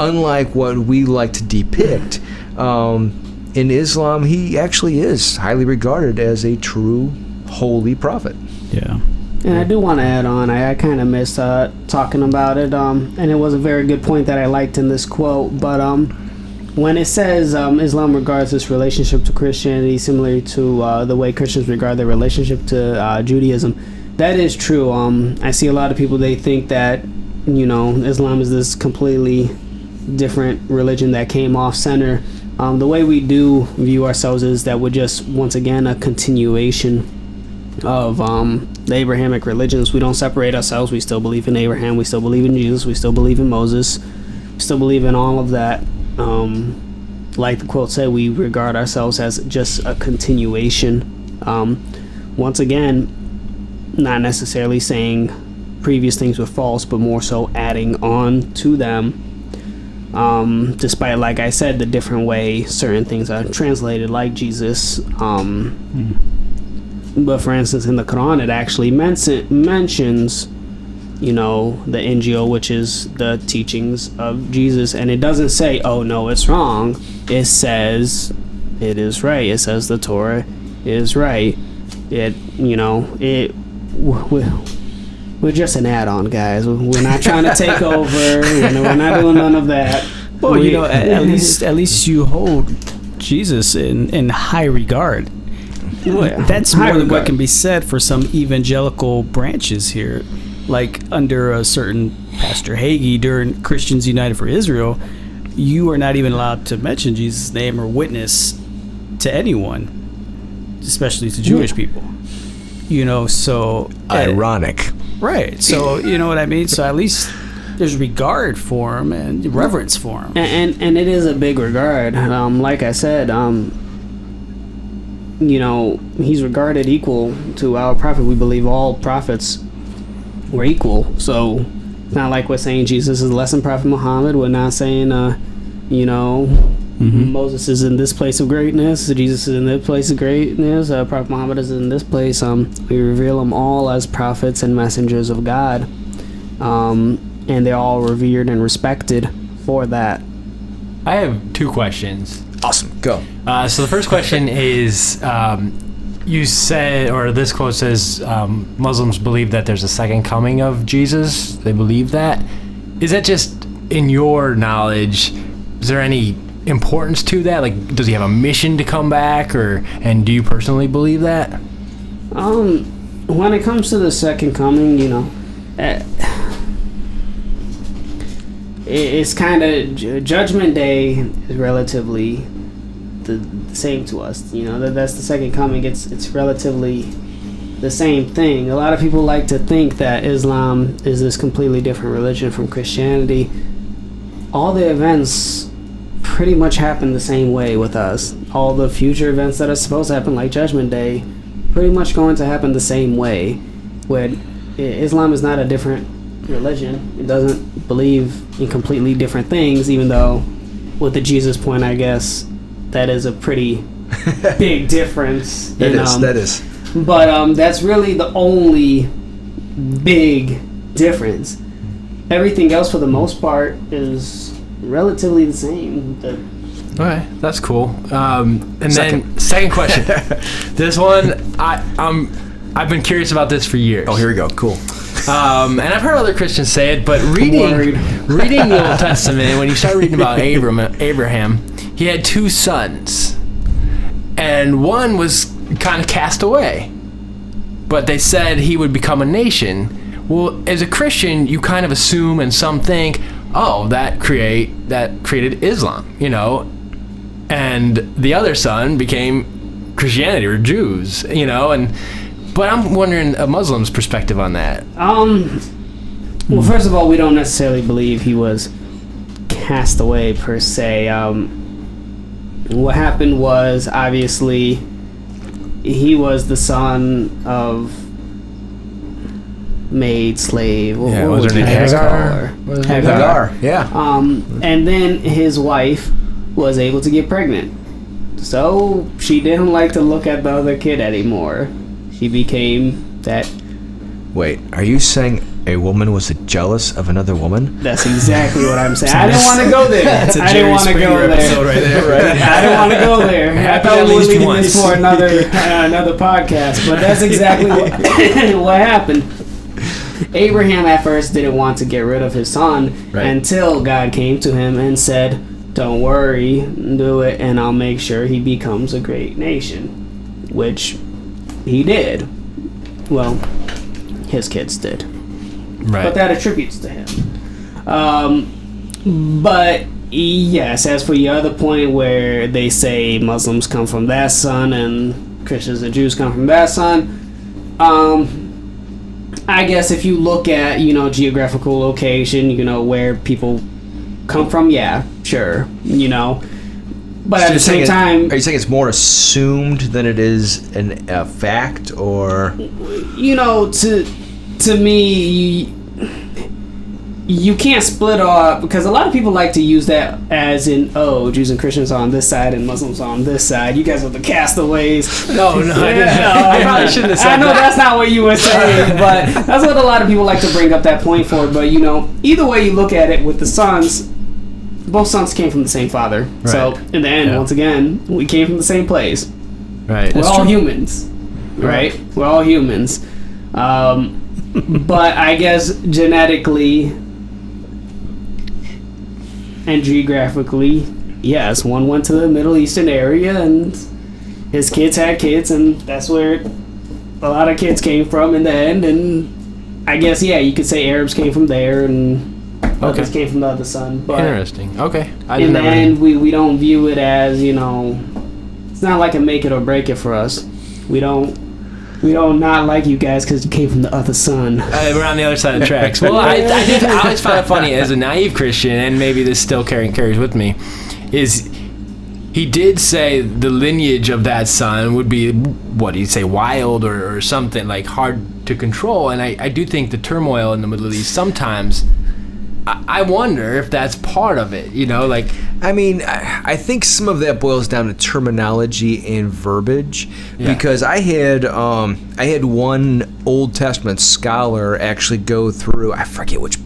unlike what we like to depict, in Islam, he actually is highly regarded as a true holy prophet. Yeah. And I do want to add on, I kind of missed talking about it, and it was a very good point that I liked in this quote, but when it says Islam regards this relationship to Christianity similar to the way Christians regard their relationship to Judaism, that is true. I see a lot of people, they think that, Islam is this completely different religion that came off center. The way we do view ourselves is that we're just, once again, a continuation of the Abrahamic religions. We don't separate ourselves. We still believe in Abraham. We still believe in Jesus. We still believe in Moses. We still believe in all of that. Like the quote said, we regard ourselves as just a continuation. Once again, not necessarily saying previous things were false, but more so adding on to them. Despite, like I said, the different way certain things are translated, like Jesus. But for instance, in the Quran, it actually mentions, the Injil, which is the teachings of Jesus, and it doesn't say, "Oh no, it's wrong." It says it is right. It says the Torah is right. We're just an add-on, guys. We're not trying to take over. We're not doing none of that. Well, at least you hold Jesus in high regard. That's more than what can be said for some evangelical branches here. Like under a certain Pastor Hagee during Christians United for Israel, you are not even allowed to mention Jesus' name or witness to anyone, especially to Jewish people. So... Ironic. Right. So, you know what I mean? So at least there's regard for him and reverence for him. And it is a big regard. Like I said, he's regarded equal to our prophet. We believe all prophets we're equal. So it's not like we're saying Jesus is less than Prophet Muhammad. We're not saying, Moses is in this place of greatness, Jesus is in this place of greatness, Prophet Muhammad is in this place. We reveal them all as prophets and messengers of God. And they're all revered and respected for that. I have 2 questions. Awesome. Go. So the first question is, you said, or this quote says, Muslims believe that there's a second coming of Jesus. They believe that. Is that just in your knowledge? Is there any importance to that? Like, does he have a mission to come back, and do you personally believe that? When it comes to the second coming, it's kind of Judgment Day is relatively the same to us. That's the second coming. It's relatively the same thing. A lot of people like to think that Islam is this completely different religion from Christianity. All the events pretty much happen the same way with us. All the future events that are supposed to happen, like Judgment Day, pretty much going to happen the same way. Where Islam is not a different religion. It doesn't believe in completely different things, even though with the Jesus point, I guess that is a pretty big difference. That is. But that's really the only big difference. Everything else, for the most part, is relatively the same. Okay, that's cool. Then second question. This one, I've been curious about this for years. Oh, here we go. Cool. And I've heard other Christians say it, but reading the Old Testament, when you start reading about Abraham, he had 2 sons, and one was kind of cast away, but they said he would become a nation. Well, as a Christian, you kind of assume, and some think, oh, that created Islam, and the other son became Christianity or Jews, But I'm wondering a Muslim's perspective on that. Well, first of all, we don't necessarily believe he was cast away per se. What happened was, obviously, he was the son of maid, slave. Yeah, what was her name? Hagar. Yeah. And then his wife was able to get pregnant. So she didn't like to look at the other kid anymore. He became that. Wait, are you saying a woman was jealous of another woman? That's exactly what I'm saying. I didn't want to go there. That's a Jerry Springer episode right there. Right? I didn't want to go there. I thought we were leaving this for another podcast, but that's exactly what happened. Abraham at first didn't want to get rid of his son until God came to him and said, "Don't worry, do it, and I'll make sure he becomes a great nation," which he did. Well, his kids did. Right. But that attributes to him. But yes, as for your other point where they say Muslims come from that son and Christians and Jews come from that son, I guess if you look at, geographical location, where people come from, yeah, sure, But So at the same time... Are you saying it's more assumed than it is a fact, or... To me, you can't split off, because a lot of people like to use that as in, Jews and Christians are on this side and Muslims are on this side. You guys are the castaways. No, I probably shouldn't have said that. I know that's not what you were saying, but that's what a lot of people like to bring up that point for. But, either way you look at it with the sons, both sons came from the same father. Right. So, in the end, once again, we came from the same place. Right. We're all humans. Right? We're all humans. But I guess genetically and geographically, yes, one went to the Middle Eastern area and his kids had kids, and that's where a lot of kids came from in the end. And I guess, you could say Arabs came from there and others came from the other son. But interesting. Okay. In the end, we don't view it as, it's not like a make it or break it for us. We don't not like you guys because you came from the other son. We're on the other side of the tracks. Well, I always find it funny as a naive Christian, and maybe this still carries with me, is he did say the lineage of that son would be, what he'd say, wild or something, like hard to control. And I do think the turmoil in the Middle East sometimes, I wonder if that's part of it, like... I mean, I think some of that boils down to terminology and verbiage, because I had one Old Testament scholar actually go through, I forget which,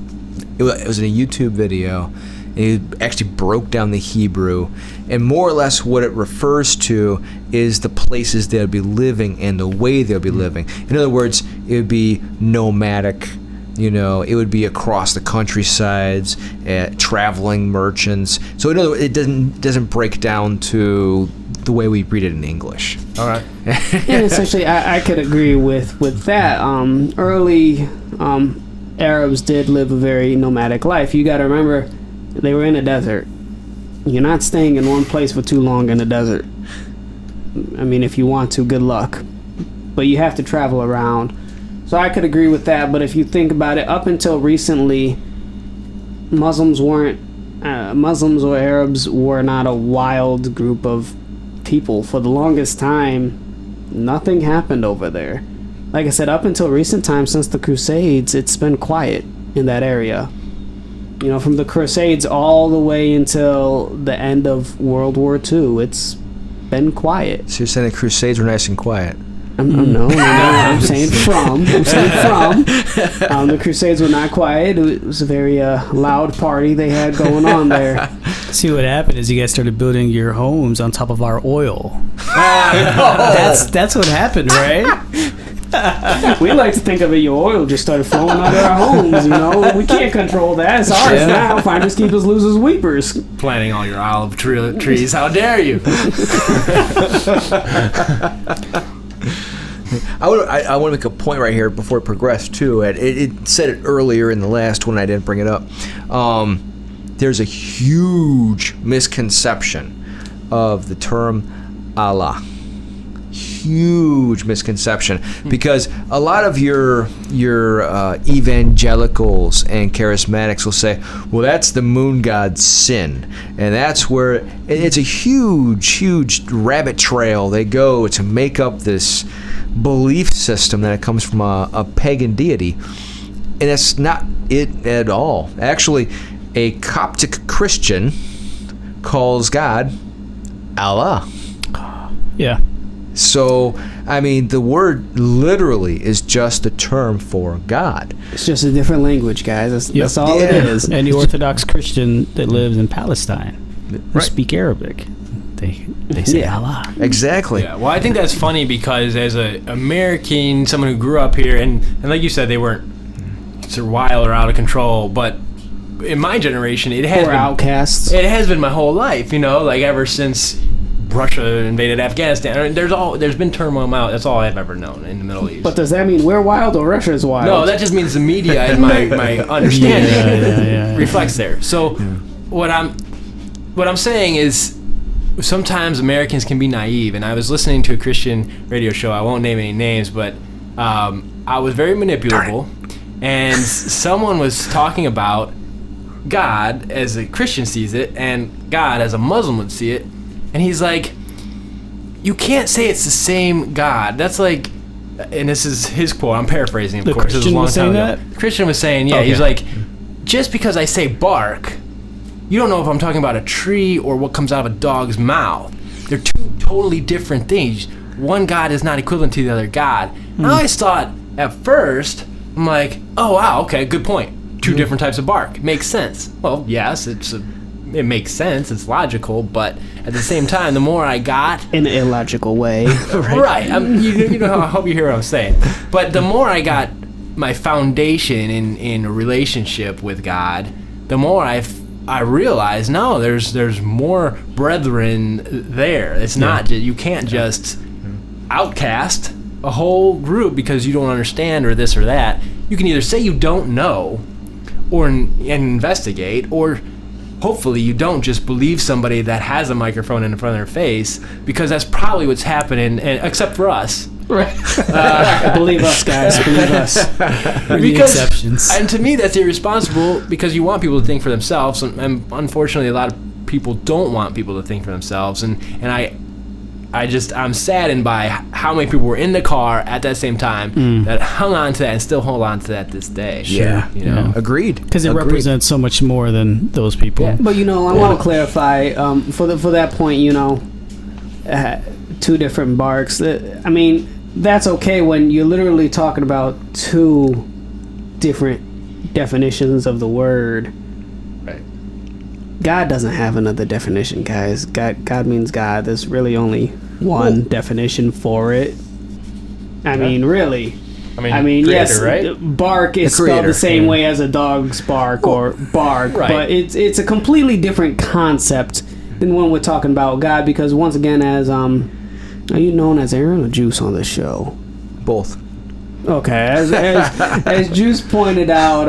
it was in a YouTube video, and he actually broke down the Hebrew, and more or less what it refers to is the places they'll be living and the way they'll be living. In other words, it would be nomadic. It would be across the countrysides, traveling merchants. So in other words, it doesn't break down to the way we read it in English. All right. And essentially, I could agree with that. Early Arabs did live a very nomadic life. You got to remember, they were in a desert. You're not staying in one place for too long in the desert. I mean, if you want to, good luck. But you have to travel around. So I could agree with that, but if you think about it, up until recently, Muslims or Arabs were not a wild group of people. For the longest time, nothing happened over there. Like I said, up until recent times, since the Crusades, it's been quiet in that area. From the Crusades all the way until the end of World War II, it's been quiet. So you're saying the Crusades were nice and quiet? No, I'm saying from. The Crusades were not quiet. It was a very loud party they had going on there. See, what happened is you guys started building your homes on top of our oil. That's what happened, right? We like to think of it, your oil just started flowing out of our homes, We can't control that. It's ours now. Finders, keepers, losers, weepers. Planting all your olive trees. How dare you? I want to make a point right here before it progressed too. It said it earlier in the last one. I didn't bring it up. There's a huge misconception of the term Allah. Huge misconception, because a lot of your evangelicals and charismatics will say, well, that's the moon god's sin, and that's where it's a huge rabbit trail they go to make up this belief system that it comes from a pagan deity, and that's not it at all. Actually, a Coptic Christian calls God Allah. Yeah. So, I mean, the word literally is just a term for God. It's just a different language, guys. That's all it is. And the Orthodox Christian that lives in Palestine who speak Arabic, they say Allah. Exactly. Yeah. Well, I think that's funny because as an American, someone who grew up here, and like you said, they weren't sort of wild or out of control, but in my generation, it has been outcasts. It has been my whole life, like ever since Russia invaded Afghanistan. I mean, there's been turmoil out. That's all I've ever known in the Middle East. But does that mean we're wild or Russia's wild? No, that just means the media and my understanding reflects there. So what I'm saying is sometimes Americans can be naive, and I was listening to a Christian radio show. I won't name any names, but I was very manipulable, and someone was talking about God as a Christian sees it and God as a Muslim would see it. And he's like, you can't say it's the same God. That's like, and this is his quote. I'm paraphrasing, of course. Christian was saying that? Christian was saying, yeah, he's like, just because I say bark, you don't know if I'm talking about a tree or what comes out of a dog's mouth. They're two totally different things. One God is not equivalent to the other God. And I always thought, at first, I'm like, oh, wow, okay, good point. Two different types of bark. Makes sense. Well, yes, it makes sense. It's logical, but at the same time, the more I got in an illogical way, right? You know, I hope you hear what I'm saying. But the more I got my foundation in a relationship with God, the more I realized no, there's more brethren there. It's not you can't just outcast a whole group because you don't understand or this or that. You can either say you don't know, or and investigate, or hopefully you don't just believe somebody that has a microphone in front of their face, because that's probably what's happening, and except for us. Right. Believe us, guys. Believe us. Exceptions. And to me, that's irresponsible because you want people to think for themselves, and unfortunately, a lot of people don't want people to think for themselves, and I'm saddened by how many people were in the car at that same time that hung on to that and still hold on to that this day. Yeah, you know, agreed. Because it represents so much more than those people. Yeah. But I want to clarify for that point. Two different barks. I mean, that's okay when you're literally talking about two different definitions of the word. Right. God doesn't have another definition, guys. God means God. There's really only one definition for it. I mean, really. I mean, creator, yes, right? bark is spelled the same way as a dog's bark or bark, right. but it's a completely different concept than when we're talking about God, because once again, as are you known as Aaron or Juice on the show? Both. Okay, as Juice pointed out,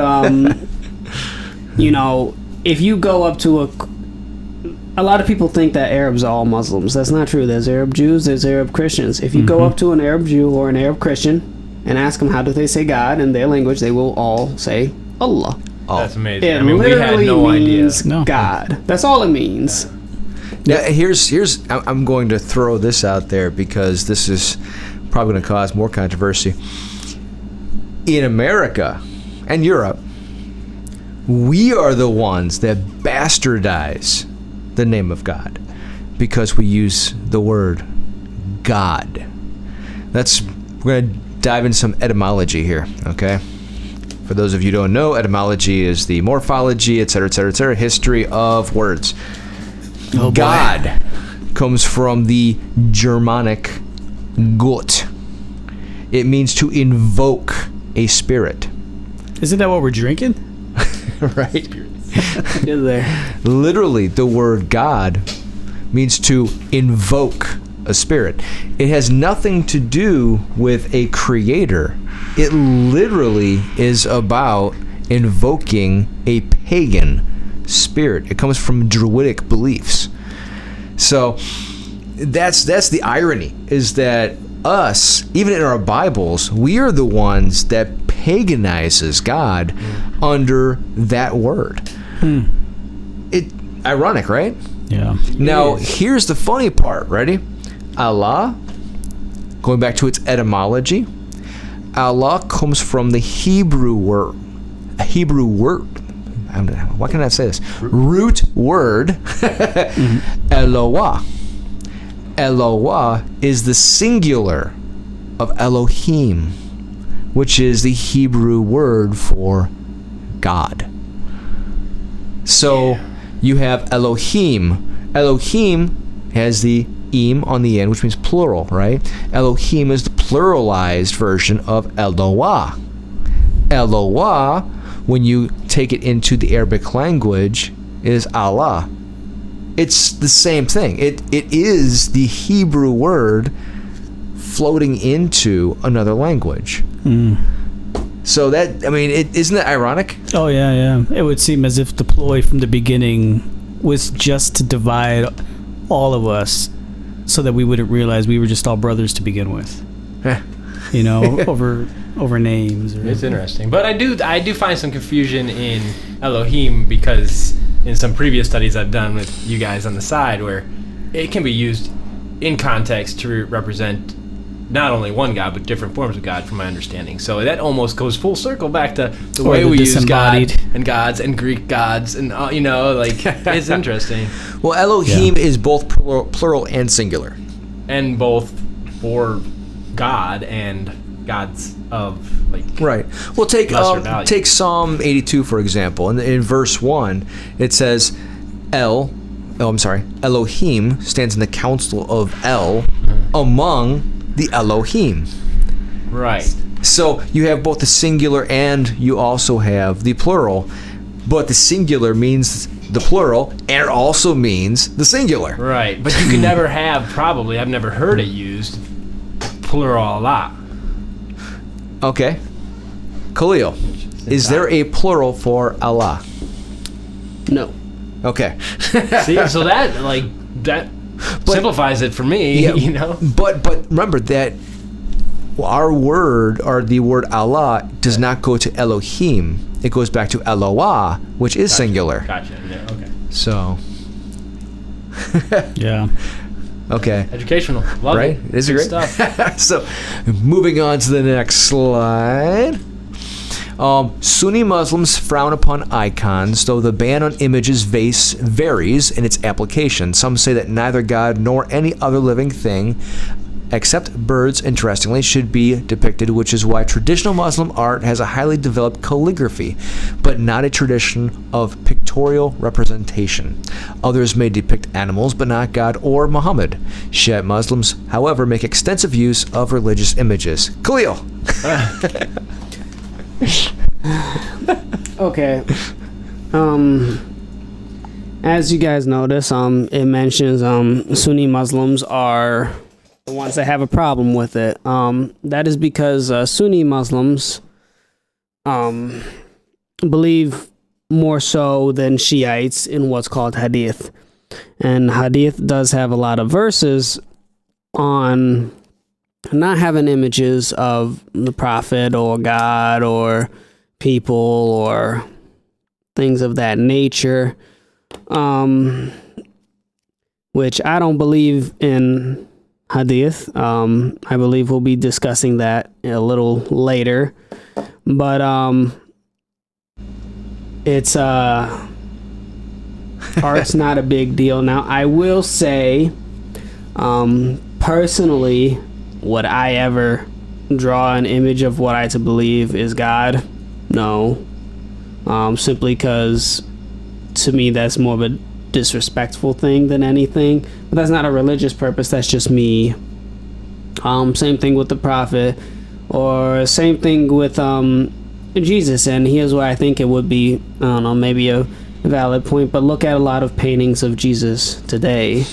if you go up to a lot of people think that Arabs are all Muslims. That's not true. There's Arab Jews, there's Arab Christians. If you go up to an Arab Jew or an Arab Christian and ask them how do they say God in their language, they will all say Allah. Oh. That's amazing. It we had literally no means idea. God. That's all it means. Now, I'm going to throw this out there because this is probably going to cause more controversy. In America and Europe, we are the ones that bastardize the name of God because we use the word God. We're going to dive into some etymology here, okay? For those of you who don't know, etymology is the morphology, etc., history of words. Oh, God comes from the Germanic Gott. It means to invoke a spirit. Isn't that what we're drinking? Right? Is there? Literally, the word God means to invoke a spirit. It has nothing to do with a creator. It literally is about invoking a pagan spirit. It comes from Druidic beliefs. So that's the irony, is that us, even in our Bibles, we are the ones that paganizes God under that word. Ironic, right? Yeah. Now, here's the funny part. Ready? Allah, going back to its etymology, Allah comes from the Hebrew word. Why can't I say this? Root word, Eloah. Eloah is the singular of Elohim, which is the Hebrew word for God. So you have Elohim. Elohim has the im on the end, which means plural, right? Elohim is the pluralized version of Eloah. Eloah, when you take it into the Arabic language, is Allah. It's the same thing. It is the Hebrew word floating into another language. So isn't that ironic? Oh, yeah. It would seem as if the ploy from the beginning was just to divide all of us so that we wouldn't realize we were just all brothers to begin with. Over names. It's interesting. But I do find some confusion in Elohim, because in some previous studies I've done with you guys on the side, where it can be used in context to represent not only one God, but different forms of God, from my understanding. So that almost goes full circle back to the way we use God and gods and Greek gods, and it's interesting. Well, Elohim is both plural and singular. And both for God and gods of right. Well, take value. Psalm 82 for example. In verse 1, it says, Elohim stands in the council of El among the Elohim. Right. So you have both the singular and you also have the plural, but the singular means the plural and it also means the singular. Right. But you can never have, probably, I've never heard it used, plural a lot. Okay. Khalil, is there a plural for Allah? No. Okay. See, so that simplifies it for me, But remember that our word, or the word Allah, does not go to Elohim. It goes back to Eloah, which is singular. Gotcha. Yeah, okay. So, Yeah. Okay. Educational. Love Right? it. Is it Good great? stuff. So, moving on to the next slide. Sunni Muslims frown upon icons, though the ban on images varies in its application. Some say that neither God nor any other living thing, except birds, interestingly, should be depicted, which is why traditional Muslim art has a highly developed calligraphy, but not a tradition of pictorial representation. Others may depict animals, but not God or Muhammad. Shiite Muslims, however, make extensive use of religious images. Khalil! Okay. As you guys notice, it mentions Sunni Muslims are the ones that have a problem with it. That is because Sunni Muslims believe more so than Shiites in what's called Hadith. And Hadith does have a lot of verses on not having images of the Prophet or God or people or things of that nature, which I don't believe in Hadith. I believe we'll be discussing that a little later, but it's art's not a big deal. Now I will say, personally, would I ever draw an image of what I to believe is God? No. Simply because to me that's more of a disrespectful thing than anything. But that's not a religious purpose, that's just me. Same thing with the Prophet, or same thing with Jesus. And here's where I think it would be, I don't know, maybe a valid point, but look at a lot of paintings of Jesus today.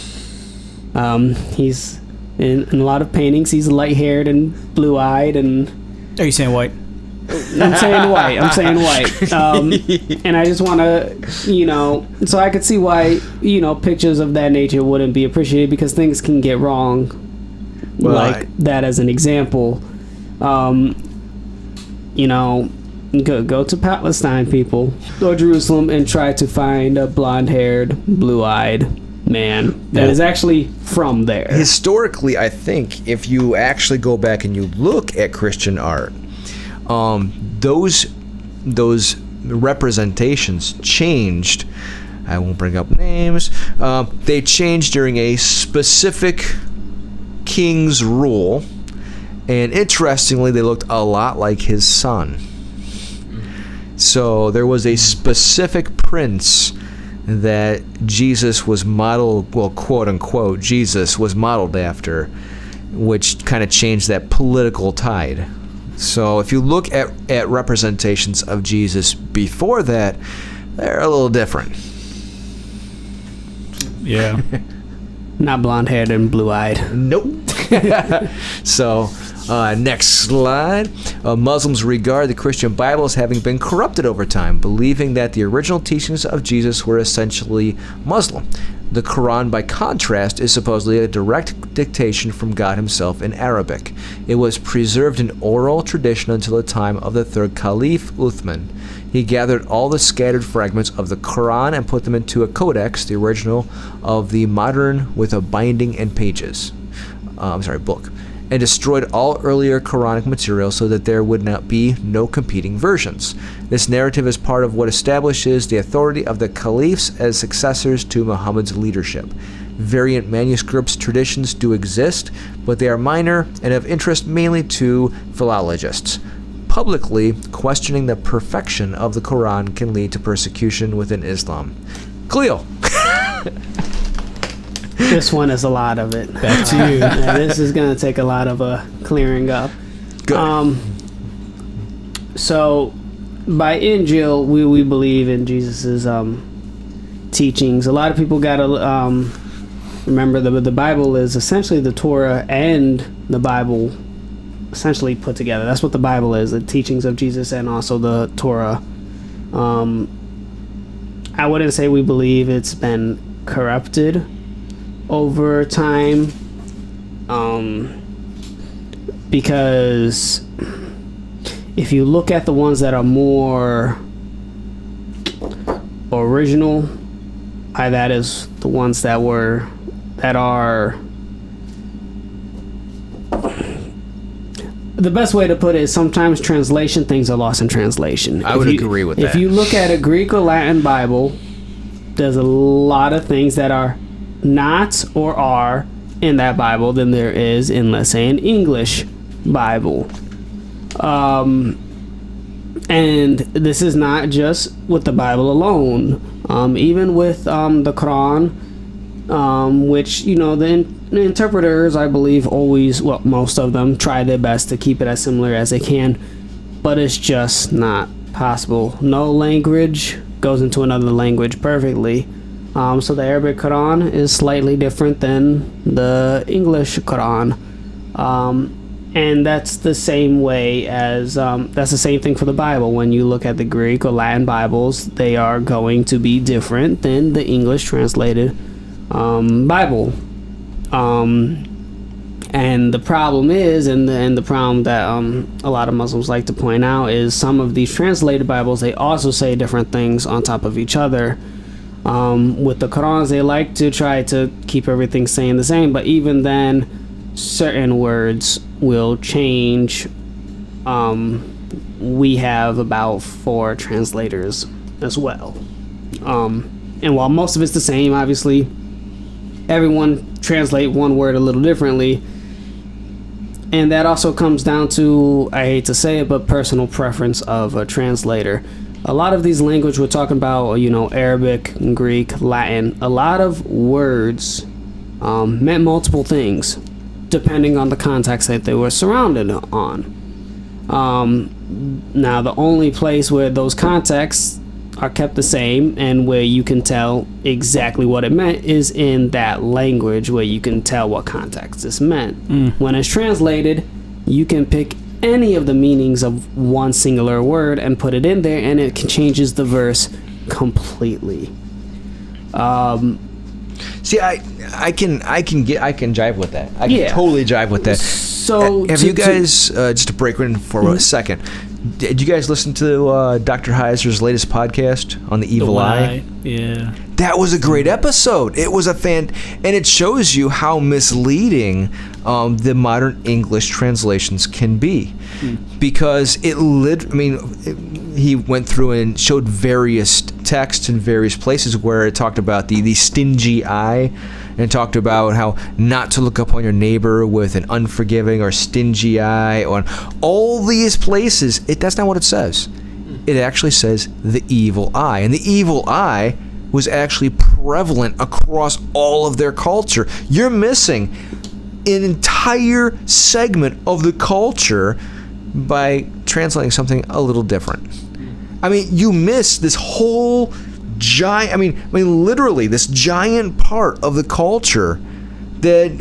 He's in a lot of paintings, he's light-haired and blue-eyed, and Are you saying white? I'm saying white. And I just want to, so I could see why, pictures of that nature wouldn't be appreciated, because things can get wrong. Well, like that as an example. Go to Palestine, people, or Jerusalem, and try to find a blonde-haired, blue-eyed man that is actually from there. Historically, I think if you actually go back and you look at Christian art, those representations changed. I won't bring up names. They changed during a specific king's rule, and interestingly, they looked a lot like his son. So there was a specific prince that Jesus was modeled, well, quote unquote, Jesus was modeled after, which kind of changed that political tide. So if you look at representations of Jesus before that, they're a little different. Yeah. Not blonde-haired and blue-eyed. Nope. So, next slide. Muslims regard the Christian Bible as having been corrupted over time, believing that the original teachings of Jesus were essentially Muslim. The Quran, by contrast, is supposedly a direct dictation from God himself in Arabic. It was preserved in oral tradition until the time of the third Caliph Uthman. He gathered all the scattered fragments of the Quran and put them into a codex, the original of the modern with a binding and pages. Book. And destroyed all earlier Quranic material so that there would not be no competing versions. This narrative is part of what establishes the authority of the caliphs as successors to Muhammad's leadership. Variant manuscripts traditions do exist, but they are minor and of interest mainly to philologists. Publicly questioning the perfection of the Quran can lead to persecution within Islam. Khalil. This one is a lot of it. Back to you. This is going to take a lot of clearing up. Good. So, by Injil, we believe in Jesus's teachings. A lot of people got to remember that the Bible is essentially the Torah and the Bible essentially put together. That's what the Bible is, the teachings of Jesus and also the Torah. I wouldn't say we believe it's been corrupted over time, because if you look at the ones that are more original, by that is the ones that are. The best way to put it is sometimes translation things are lost in translation. I would agree with that. If you look at a Greek or Latin Bible, there's a lot of things that are not or are in that Bible than there is in, let's say, an English Bible. And this is not just with the Bible alone. Even with the Quran, which, you know, the interpreters, I believe, always, well, most of them try their best to keep it as similar as they can, but it's just not possible. No language goes into another language perfectly. So the Arabic Quran is slightly different than the English Quran. And that's the same way as, that's the same thing for the Bible. When you look at the Greek or Latin Bibles, they are going to be different than the English translated Bible. And the problem is, and the problem that a lot of Muslims like to point out is some of these translated Bibles, they also say different things on top of each other. With the Qurans, they like to try to keep everything saying the same, but even then, certain words will change. We have about 4 translators as well. And while most of it's the same, obviously, everyone translate one word a little differently. And that also comes down to, I hate to say it, but personal preference of a translator. A lot of these languages we're talking about, you know, Arabic, Greek, Latin, a lot of words meant multiple things depending on the context that they were surrounded on. Now, the only place where those contexts are kept the same and where you can tell exactly what it meant is in that language where you can tell what context this meant. When it's translated, you can pick any of the meanings of one singular word and put it in there, and it changes the verse completely. See, I can jive with that. I can totally jive with that. So have you guys just to break in for a second? Did you guys listen to Dr. Heiser's latest podcast on the evil eye? Yeah. That was a great episode. It was and it shows you how misleading the modern English translations can be, because he went through and showed various texts in various places where it talked about the stingy eye, and talked about how not to look upon your neighbor with an unforgiving or stingy eye. On all these places, that's not what it says. It actually says the evil eye, and the evil eye was actually prevalent across all of their culture. You're missing an entire segment of the culture by translating something a little different. I mean, you miss this whole giant, I mean literally this giant part of the culture that,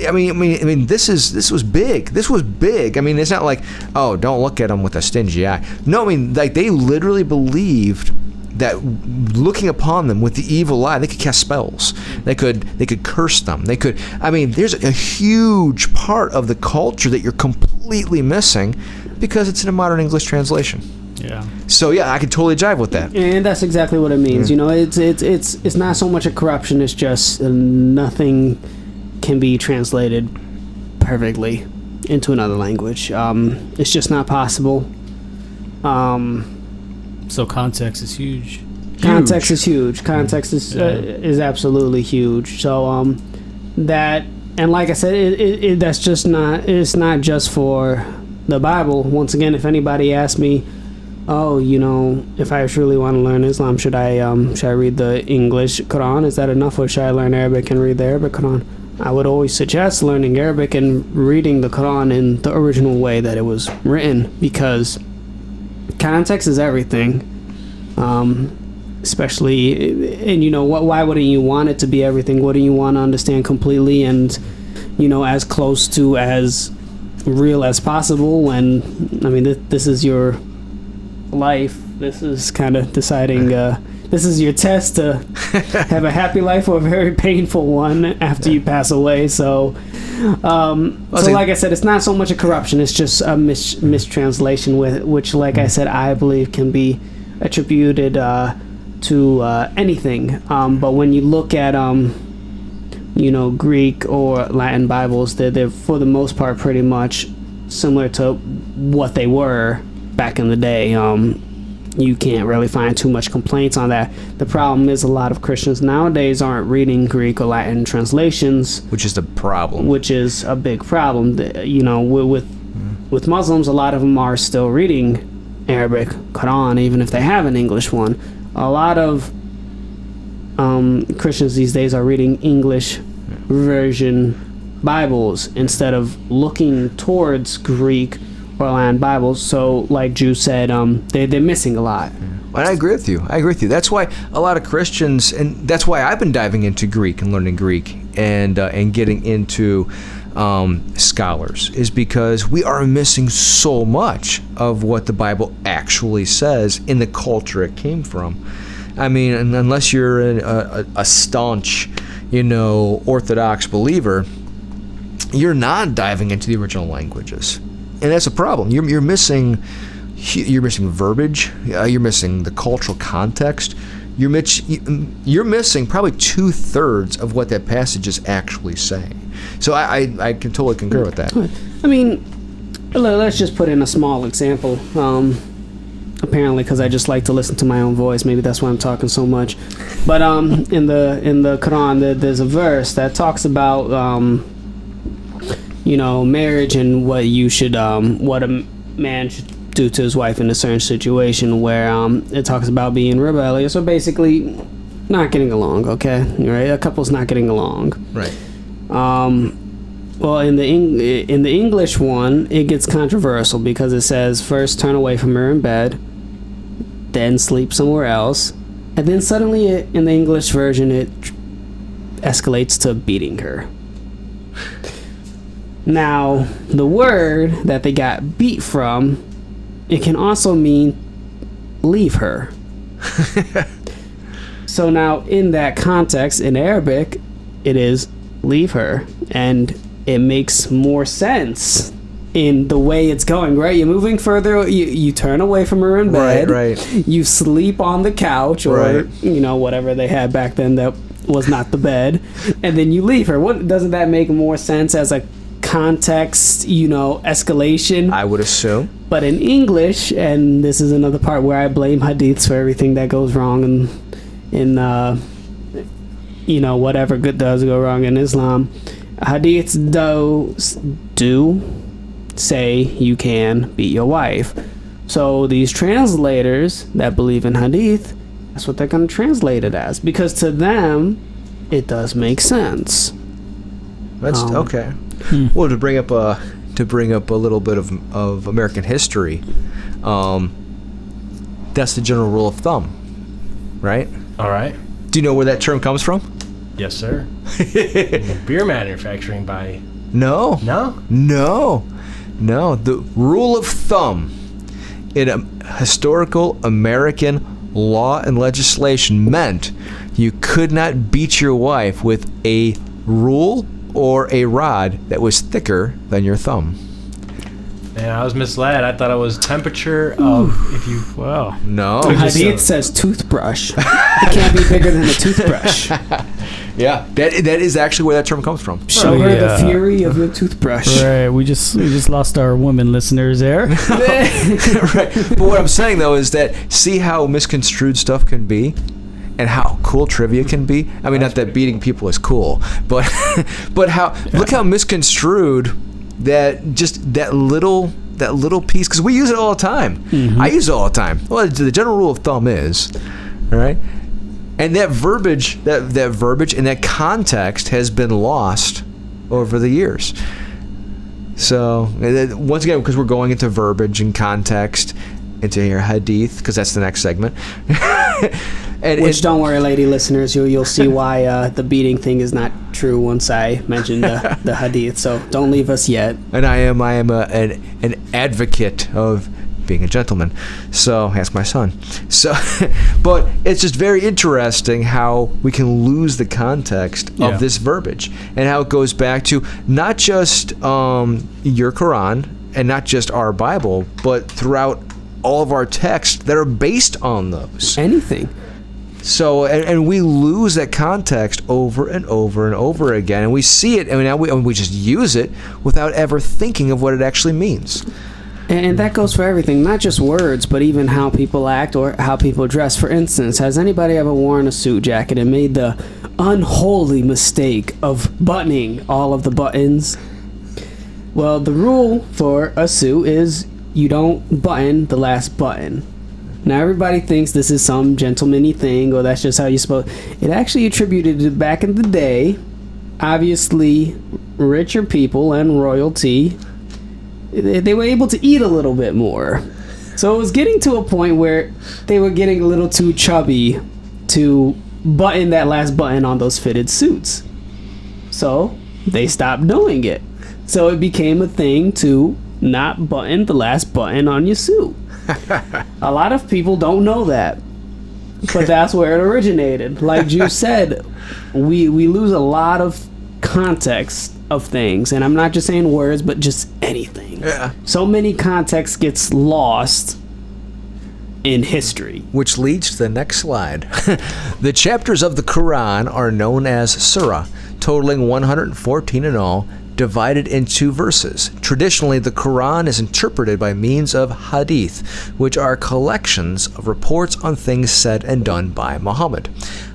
this was big. This was big. I mean, it's not like, oh, don't look at them with a stingy eye. No, I mean, like, they literally believed that looking upon them with the evil eye, they could cast spells. They could curse them. There's a huge part of the culture that you're completely missing because it's in a modern English translation. Yeah. So yeah, I can totally jive with that. And that's exactly what it means. You know, it's not so much a corruption. It's just nothing can be translated perfectly into another language. It's just not possible. So context is huge. Context is huge. Context is absolutely huge. So that, and like I said, that's just not. It's not just for the Bible. Once again, if anybody asks me, oh, you know, if I truly want to learn Islam, should I read the English Quran? Is that enough, or should I learn Arabic and read the Arabic Quran? I would always suggest learning Arabic and reading the Quran in the original way that it was written, because context is everything. Especially, and you know, why wouldn't you want it to be everything? Wouldn't you want to understand completely and, you know, as close to as real as possible? When, I mean, this is your life. This is kind of deciding, this is your test to have a happy life or a very painful one after you pass away. So, like I said, it's not so much a corruption. It's just a mistranslation, which, like I said, I believe can be attributed anything. But when you look at Greek or Latin Bibles, they're for the most part pretty much similar to what they were back in the day. You can't really find too much complaints on that. The problem is a lot of Christians nowadays aren't reading Greek or Latin translations, which is the problem. Which is a big problem. With Muslims, a lot of them are still reading Arabic Quran, even if they have an English one. A lot of Christians these days are reading English version Bibles instead of looking towards Greek or Latin Bibles. So, like Drew said, they're missing a lot. And I agree with you. That's why a lot of Christians, and that's why I've been diving into Greek and learning Greek and getting into scholars, is because we are missing so much of what the Bible actually says in the culture it came from. I mean, unless you're a staunch, Orthodox believer, you're not diving into the original languages, and that's a problem. You're missing verbiage. You're missing the cultural context. You're missing probably 2/3 of what that passage is actually saying. So I can totally concur with that. I mean, let's just put in a small example. Apparently, because I just like to listen to my own voice. Maybe that's why I'm talking so much. But in the Quran, there's a verse that talks about marriage and what a man should do to his wife in a certain situation, where it talks about being rebellious or basically not getting along. Okay, right? A couple's not getting along. Right. Well, in the English one, it gets controversial because it says first turn away from her in bed, then sleep somewhere else, and then suddenly in the English version it escalates to beating her. Now, the word that they got beat from, it can also mean leave her. So now in that context, in Arabic, it is leave her, and it makes more sense in the way it's going, right? You're moving further, you turn away from her in bed, right. You sleep on the couch, or whatever they had back then that was not the bed, and then you leave her. Doesn't that make more sense as a context, escalation? I would assume. But in English, and this is another part where I blame hadiths for everything that goes wrong in whatever good does go wrong in Islam, hadiths do say you can beat your wife. So these translators that believe in hadith, that's what they're going to translate it as, because to them it does make sense. That's okay. Well, to bring up a little bit of American history, that's the general rule of thumb, right? All right. Do you know where that term comes from? Yes, sir. Beer manufacturing by... No. The rule of thumb in historical American law and legislation meant you could not beat your wife with a rule or a rod that was thicker than your thumb. Man, I was misled. I thought it was temperature of Wow. No. The hadith says toothbrush. It can't be bigger than a toothbrush. Yeah, that is actually where that term comes from. Show her the fury of your toothbrush. Right, we just lost our women listeners there. Right. But what I'm saying though is that see how misconstrued stuff can be, and how cool trivia can be. I mean, not that beating people is cool, but look how misconstrued that little piece, because we use it all the time. Mm-hmm. I use it all the time. Well, the general rule of thumb is, all right, and that verbiage and that context has been lost over the years. So once again, because we're going into verbiage and context, into your hadith, because that's the next segment. Which, don't worry, lady listeners, you'll see why the beating thing is not true once I mention the hadith. So don't leave us yet. And I am an advocate of being a gentleman. So ask my son. So, but it's just very interesting how we can lose the context of this verbiage, and how it goes back to not just your Quran and not just our Bible, but throughout all of our texts that are based on those. Anything. So, and we lose that context over and over and over again, and we see it, and now we just use it without ever thinking of what it actually means. And that goes for everything, not just words, but even how people act or how people dress. For instance, has anybody ever worn a suit jacket and made the unholy mistake of buttoning all of the buttons? Well, the rule for a suit is you don't button the last button. Now, everybody thinks this is some gentleman-y thing, or that's just how you're supposed... It actually attributed to back in the day. Obviously, richer people and royalty, they were able to eat a little bit more. So it was getting to a point where they were getting a little too chubby to button that last button on those fitted suits. So they stopped doing it. So it became a thing to not button the last button on your suit. A lot of people don't know that, but that's where it originated. Like you said, we lose a lot of context of things, and I'm not just saying words, but just anything. Yeah. So many context gets lost in history. Which leads to the next slide. The chapters of the Quran are known as surah, totaling 114 in all, divided in 2 verses. Traditionally, the Quran is interpreted by means of hadith, which are collections of reports on things said and done by Muhammad.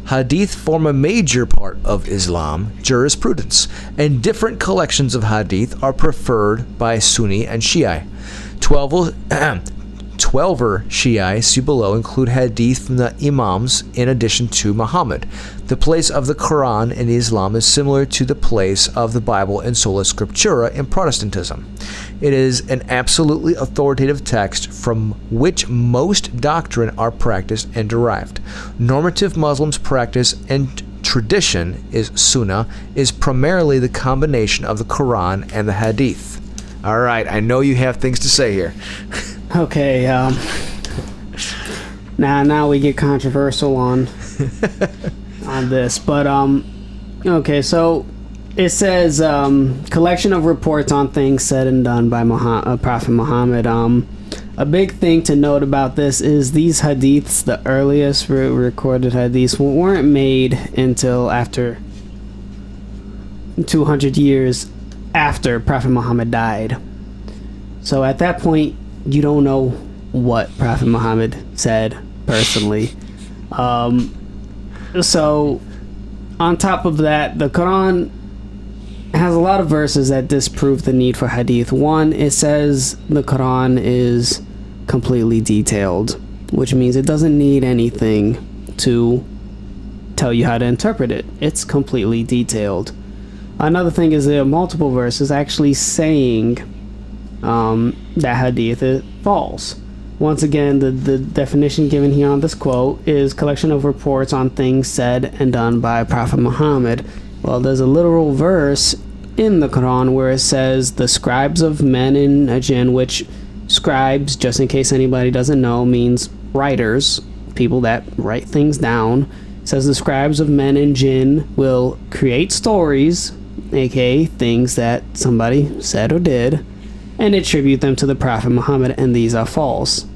Hadith form a major part of Islam jurisprudence, and different collections of hadith are preferred by Sunni and Shia. 12er Shia, see below, include hadith from the Imams in addition to Muhammad. The place of the Quran in Islam is similar to the place of the Bible and Sola Scriptura in Protestantism. It is an absolutely authoritative text from which most doctrine are practiced and derived. Normative Muslims practice and tradition is Sunnah, is primarily the combination of the Quran and the hadith. All right, I know you have things to say here. Okay, now we get controversial on this, but okay, so it says collection of reports on things said and done by Prophet Muhammad. A big thing to note about this is these hadiths, the earliest recorded hadiths, weren't made until after 200 years after Prophet Muhammad died. So at that point, you don't know what Prophet Muhammad said personally. So on top of that, the Quran has a lot of verses that disprove the need for hadith. One, it says the Quran is completely detailed, which means it doesn't need anything to tell you how to interpret it. It's completely detailed. Another thing is there are multiple verses actually saying that hadith is false. Once again, the definition given here on this quote is collection of reports on things said and done by Prophet Muhammad. Well, there's a literal verse in the Quran where it says the scribes of men and jinn, which scribes, just in case anybody doesn't know, means writers, people that write things down. It says the scribes of men and jinn will create stories, aka things that somebody said or did, and attribute them to the Prophet Muhammad, and these are false.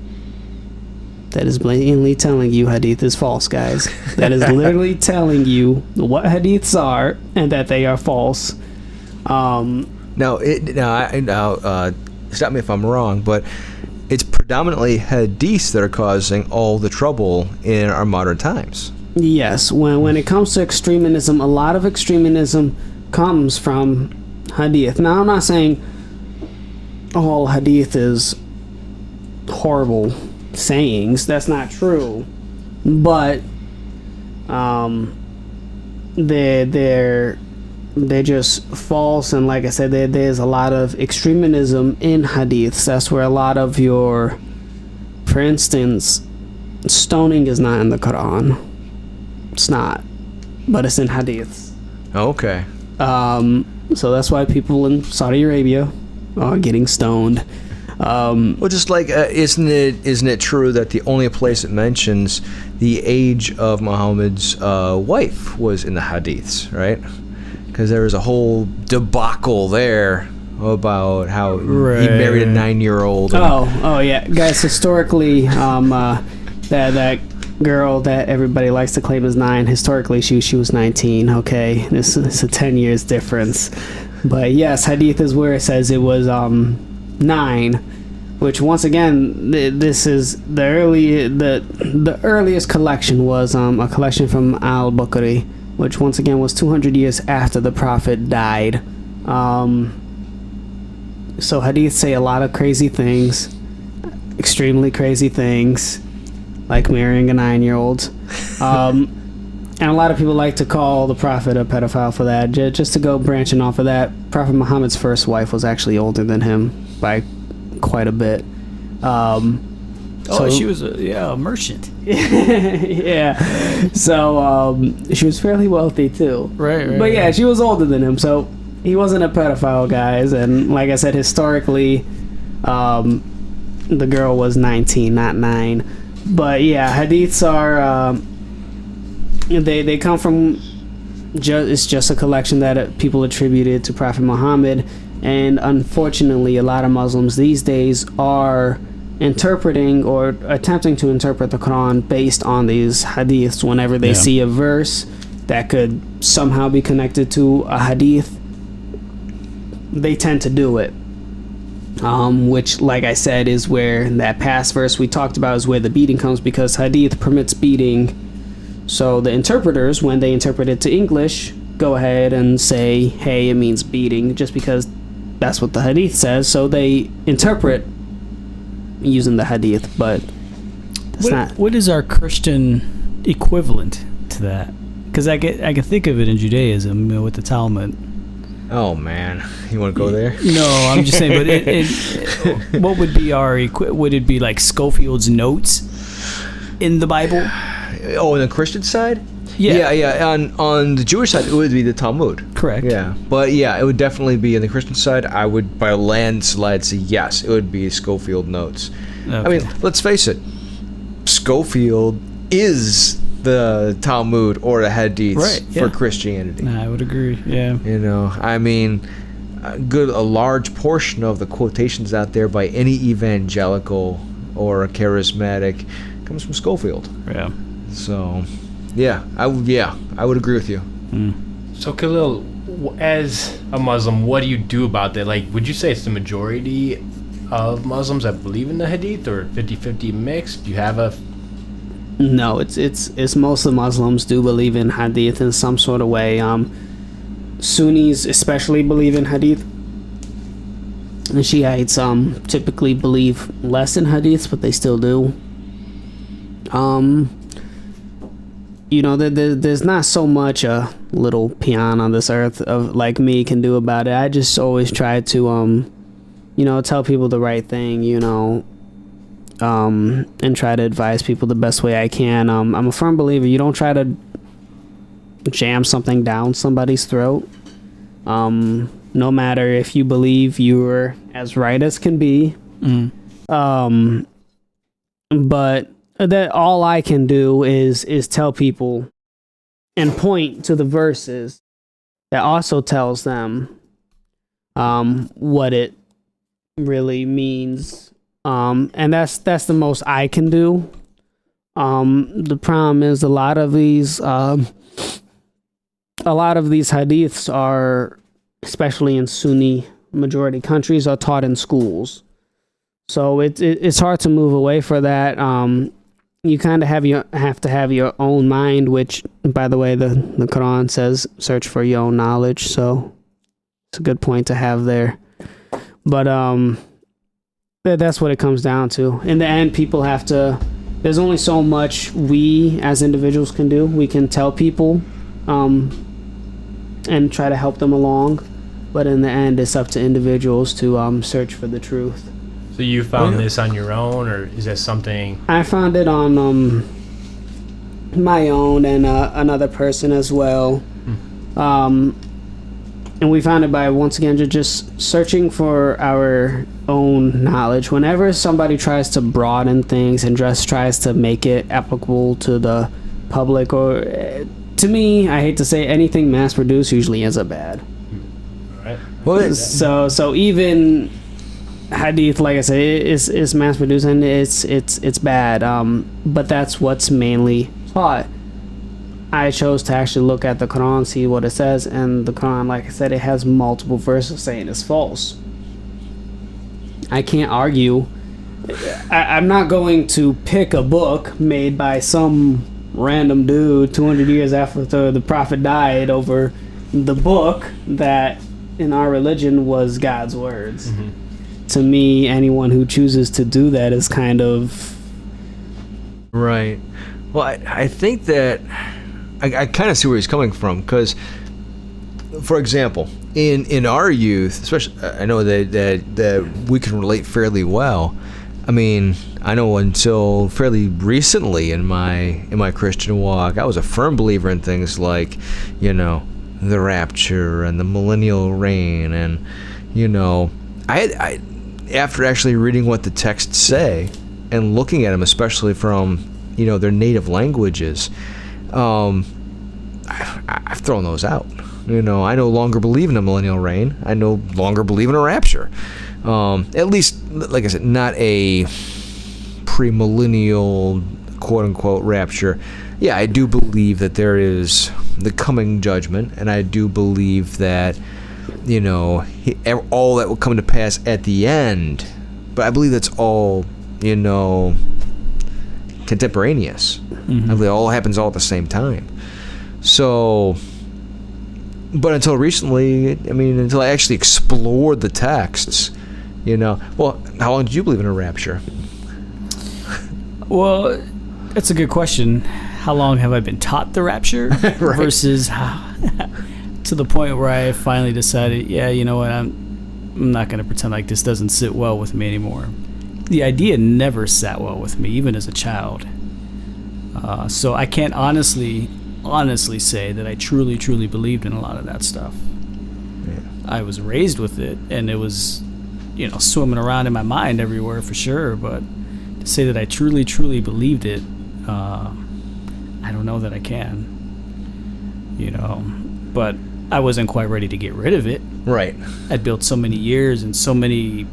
That is blatantly telling you hadith is false, guys. That is literally telling you what hadiths are and that they are false. Now, stop me if I'm wrong, but it's predominantly hadiths that are causing all the trouble in our modern times. Yes, when it comes to extremism, a lot of extremism comes from hadith. Now, I'm not saying all hadith is horrible sayings. That's not true. But they're just false, and like I said, there's a lot of extremism in hadiths. That's where a lot of for instance, stoning is not in the Quran. It's not, but it's in hadiths. Okay. So that's why people in Saudi Arabia are getting stoned. Well, just like, isn't it true that the only place it mentions the age of Muhammad's wife was in the hadiths, right? Because there was a whole debacle there about how he married a 9-year-old. Oh yeah, guys. Historically, that girl that everybody likes to claim is 9. Historically, she was 19. Okay, this is a 10 years difference. But yes, hadith is where it says it was 9, which once again, this is the earliest collection was a collection from Al-Bukhari, which once again was 200 years after the Prophet died. So hadith say a lot of crazy things, extremely crazy things, like marrying a 9-year-old. And a lot of people like to call the Prophet a pedophile for that. Just to go branching off of that, Prophet Muhammad's first wife was actually older than him by quite a bit. So she was a merchant. Yeah. So she was fairly wealthy too. Right. But yeah, she was older than him, so he wasn't a pedophile, guys. And like I said, historically, the girl was 19, not 9. But yeah, hadiths are they come from it's just a collection that people attributed to Prophet Muhammad, and unfortunately, a lot of Muslims these days are interpreting or attempting to interpret the Quran based on these hadiths. Whenever they see a verse that could somehow be connected to a hadith, they tend to do it. Which, like I said, is where that past verse we talked about is where the beating comes, because hadith permits beating. So the interpreters, when they interpret it to English, go ahead and say, hey, it means beating, just because that's what the hadith says. So they interpret using the hadith, but that's not. What is our Christian equivalent to that? Because I can think of it in Judaism, with the Talmud. Oh man, you want to go there? No, I'm just saying. But what would be would it be like Schofield's notes in the Bible? Oh, on the Christian side? Yeah. On the Jewish side, it would be the Talmud. Correct. Yeah, but yeah, it would definitely be on the Christian side. I would, by a landslide, say yes. It would be Schofield notes. Okay. I mean, let's face it. Schofield is the Talmud or the Hadiths for Christianity. I would agree. Yeah. You know, I mean, a large portion of the quotations out there by any evangelical or a charismatic comes from Schofield. Yeah. So, I would agree with you. So Khalil, as a Muslim, what do you do about that? Like, would you say it's the majority of Muslims that believe in the Hadith, or 50-50 mix? Do you have a... No, it's most of the Muslims do believe in Hadith in some sort of way. Sunnis especially believe in Hadith. And Shiites typically believe less in Hadiths, but they still do. There's not so much a little peon on this earth of like me can do about it. I just always try to tell people the right thing, and try to advise people the best way I can. I'm a firm believer you don't try to jam something down somebody's throat. No matter if you believe you're as right as can be. But that all I can do is tell people and point to the verses that also tells them what it really means. And that's the most I can do. The problem is a lot of these hadiths are, especially in Sunni majority countries, are taught in schools. So it's hard to move away from that. You kind of have to have your own mind, which, by the way, the Quran says search for your own knowledge. So it's a good point to have there. But that's what it comes down to. In the end, people have to... There's only so much we as individuals can do. We can tell people and try to help them along. But in the end, it's up to individuals to search for the truth. So you found this on your own, or is that something... I found it on my own and another person as well. And we found it by, once again, just searching for our own knowledge. Whenever somebody tries to broaden things and just tries to make it applicable to the public, or to me, I hate to say, anything mass-produced usually ends up bad. Right. Well, So even hadith, like I said, is mass produced and it's bad. But that's what's mainly taught. I chose to actually look at the Quran, see what it says, and the Quran, like I said, it has multiple verses saying it's false. I can't argue. I'm not going to pick a book made by some random dude 200 years after the Prophet died over the book that in our religion was God's words. Mm-hmm. To me, anyone who chooses to do that is kind of... Right. Well, I think that I kind of see where he's coming from, because, for example, in our youth, especially, I know that we can relate fairly well. I mean, I know until fairly recently in my Christian walk, I was a firm believer in things like, the rapture and the millennial reign, and I after actually reading what the texts say and looking at them, especially from their native languages, I've thrown those out. I no longer believe in a millennial reign. I no longer believe in a rapture. At least, like I said, not a premillennial quote-unquote rapture. Yeah, I do believe that there is the coming judgment, and I do believe that, all that will come to pass at the end. But I believe that's all, contemporaneous. Mm-hmm. I believe it all happens all at the same time. So, but until recently, until I actually explored the texts, well, how long did you believe in a rapture? Well, that's a good question. How long have I been taught the rapture right. Versus to the point where I finally decided, yeah, you know what, I'm not going to pretend like this doesn't sit well with me anymore. The idea never sat well with me, even as a child. So I can't honestly say that I truly believed in a lot of that stuff. Yeah. I was raised with it, and it was, swimming around in my mind everywhere for sure. But to say that I truly believed it, I don't know that I can. But I wasn't quite ready to get rid of it. Right. I'd built so many years and so many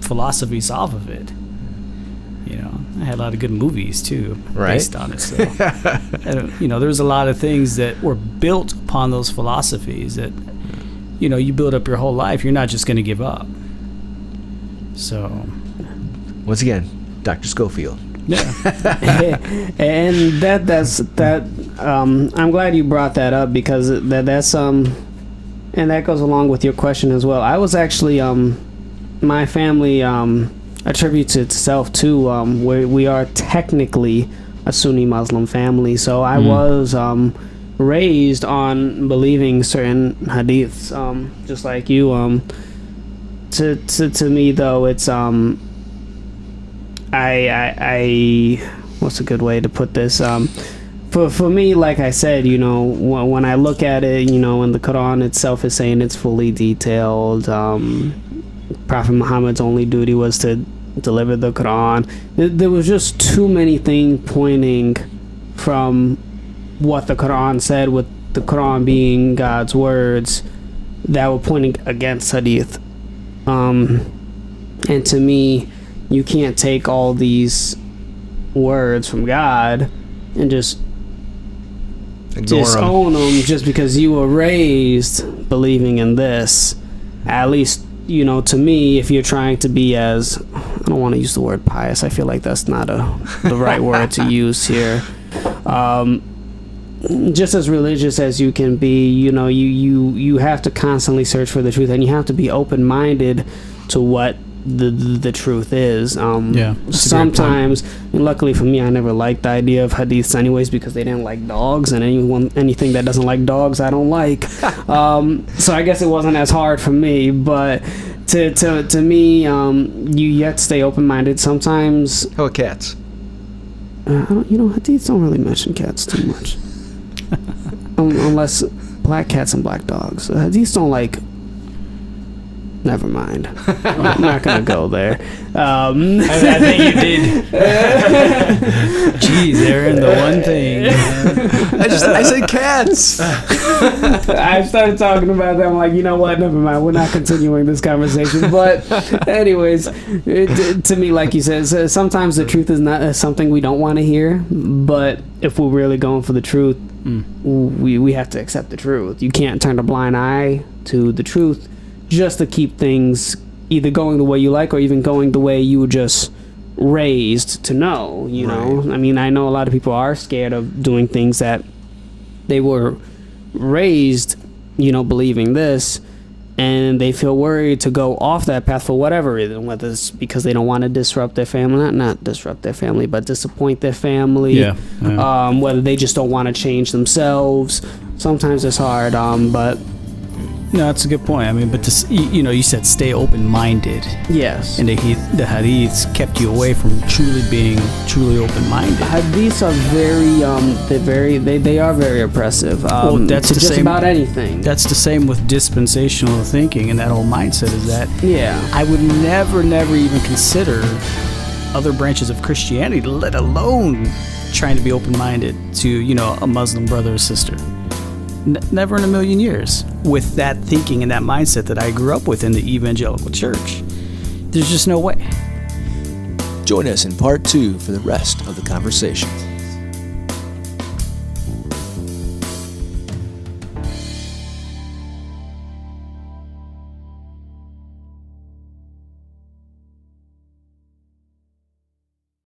philosophies off of it. I had a lot of good movies too, right, based on it. So, there was a lot of things that were built upon those philosophies that, you build up your whole life. You're not just going to give up. So, once again, Dr. Schofield. Yeah, and that's I'm glad you brought that up, because that's and that goes along with your question as well. I was actually my family attributes itself to where we are technically a Sunni Muslim family, so I was raised on believing certain hadiths, just like you. To me though, it's I what's a good way to put this? For me, like I said, when I look at it, and the Quran itself is saying it's fully detailed. Prophet Muhammad's only duty was to deliver the Quran. There was just too many things pointing from what the Quran said, with the Quran being God's words, that were pointing against hadith. And to me, you can't take all these words from God and just disown them just because you were raised believing in this. At least, to me, if you're trying to be as, I don't want to use the word pious, I feel like that's not the right word to use here. Just as religious as you can be, you have to constantly search for the truth, and you have to be open-minded to what the truth is. Sometimes, and luckily for me, I never liked the idea of hadiths anyways, because they didn't like dogs, and anything that doesn't like dogs I don't like. So I guess it wasn't as hard for me, but to me, you have to stay open-minded. Sometimes, how about cats? Hadiths don't really mention cats too much. Unless black cats and black dogs. Hadiths don't Never mind. I'm not gonna go there. I think you did. Jeez, Aaron, the one thing. I said cats. I started talking about that. I'm like, you know what? Never mind. We're not continuing this conversation. But, anyways, to me, like you said, sometimes the truth is not something we don't want to hear. But if we're really going for the truth, we have to accept the truth. You can't turn a blind eye to the truth just to keep things either going the way you like or even going the way you were just raised to know, you know? I mean, I know a lot of people are scared of doing things that they were raised, you know, believing this, and they feel worried to go off that path for whatever reason, whether it's because they don't want to disrupt their family, not disrupt their family, but disappoint their family, whether they just don't want to change themselves. Sometimes it's hard, but... No, that's a good point. I mean, but you know, you said stay open-minded. Yes. And the hadiths kept you away from being truly open-minded. Hadiths are they are very oppressive. Well, that's to the just same about anything. That's the same with dispensational thinking and that whole mindset is that I would never even consider other branches of Christianity, let alone trying to be open-minded to, you know, a Muslim brother or sister. Never in a million years with that thinking and that mindset that I grew up with in the evangelical church. There's just no way. Join us in part 2 for the rest of the conversation.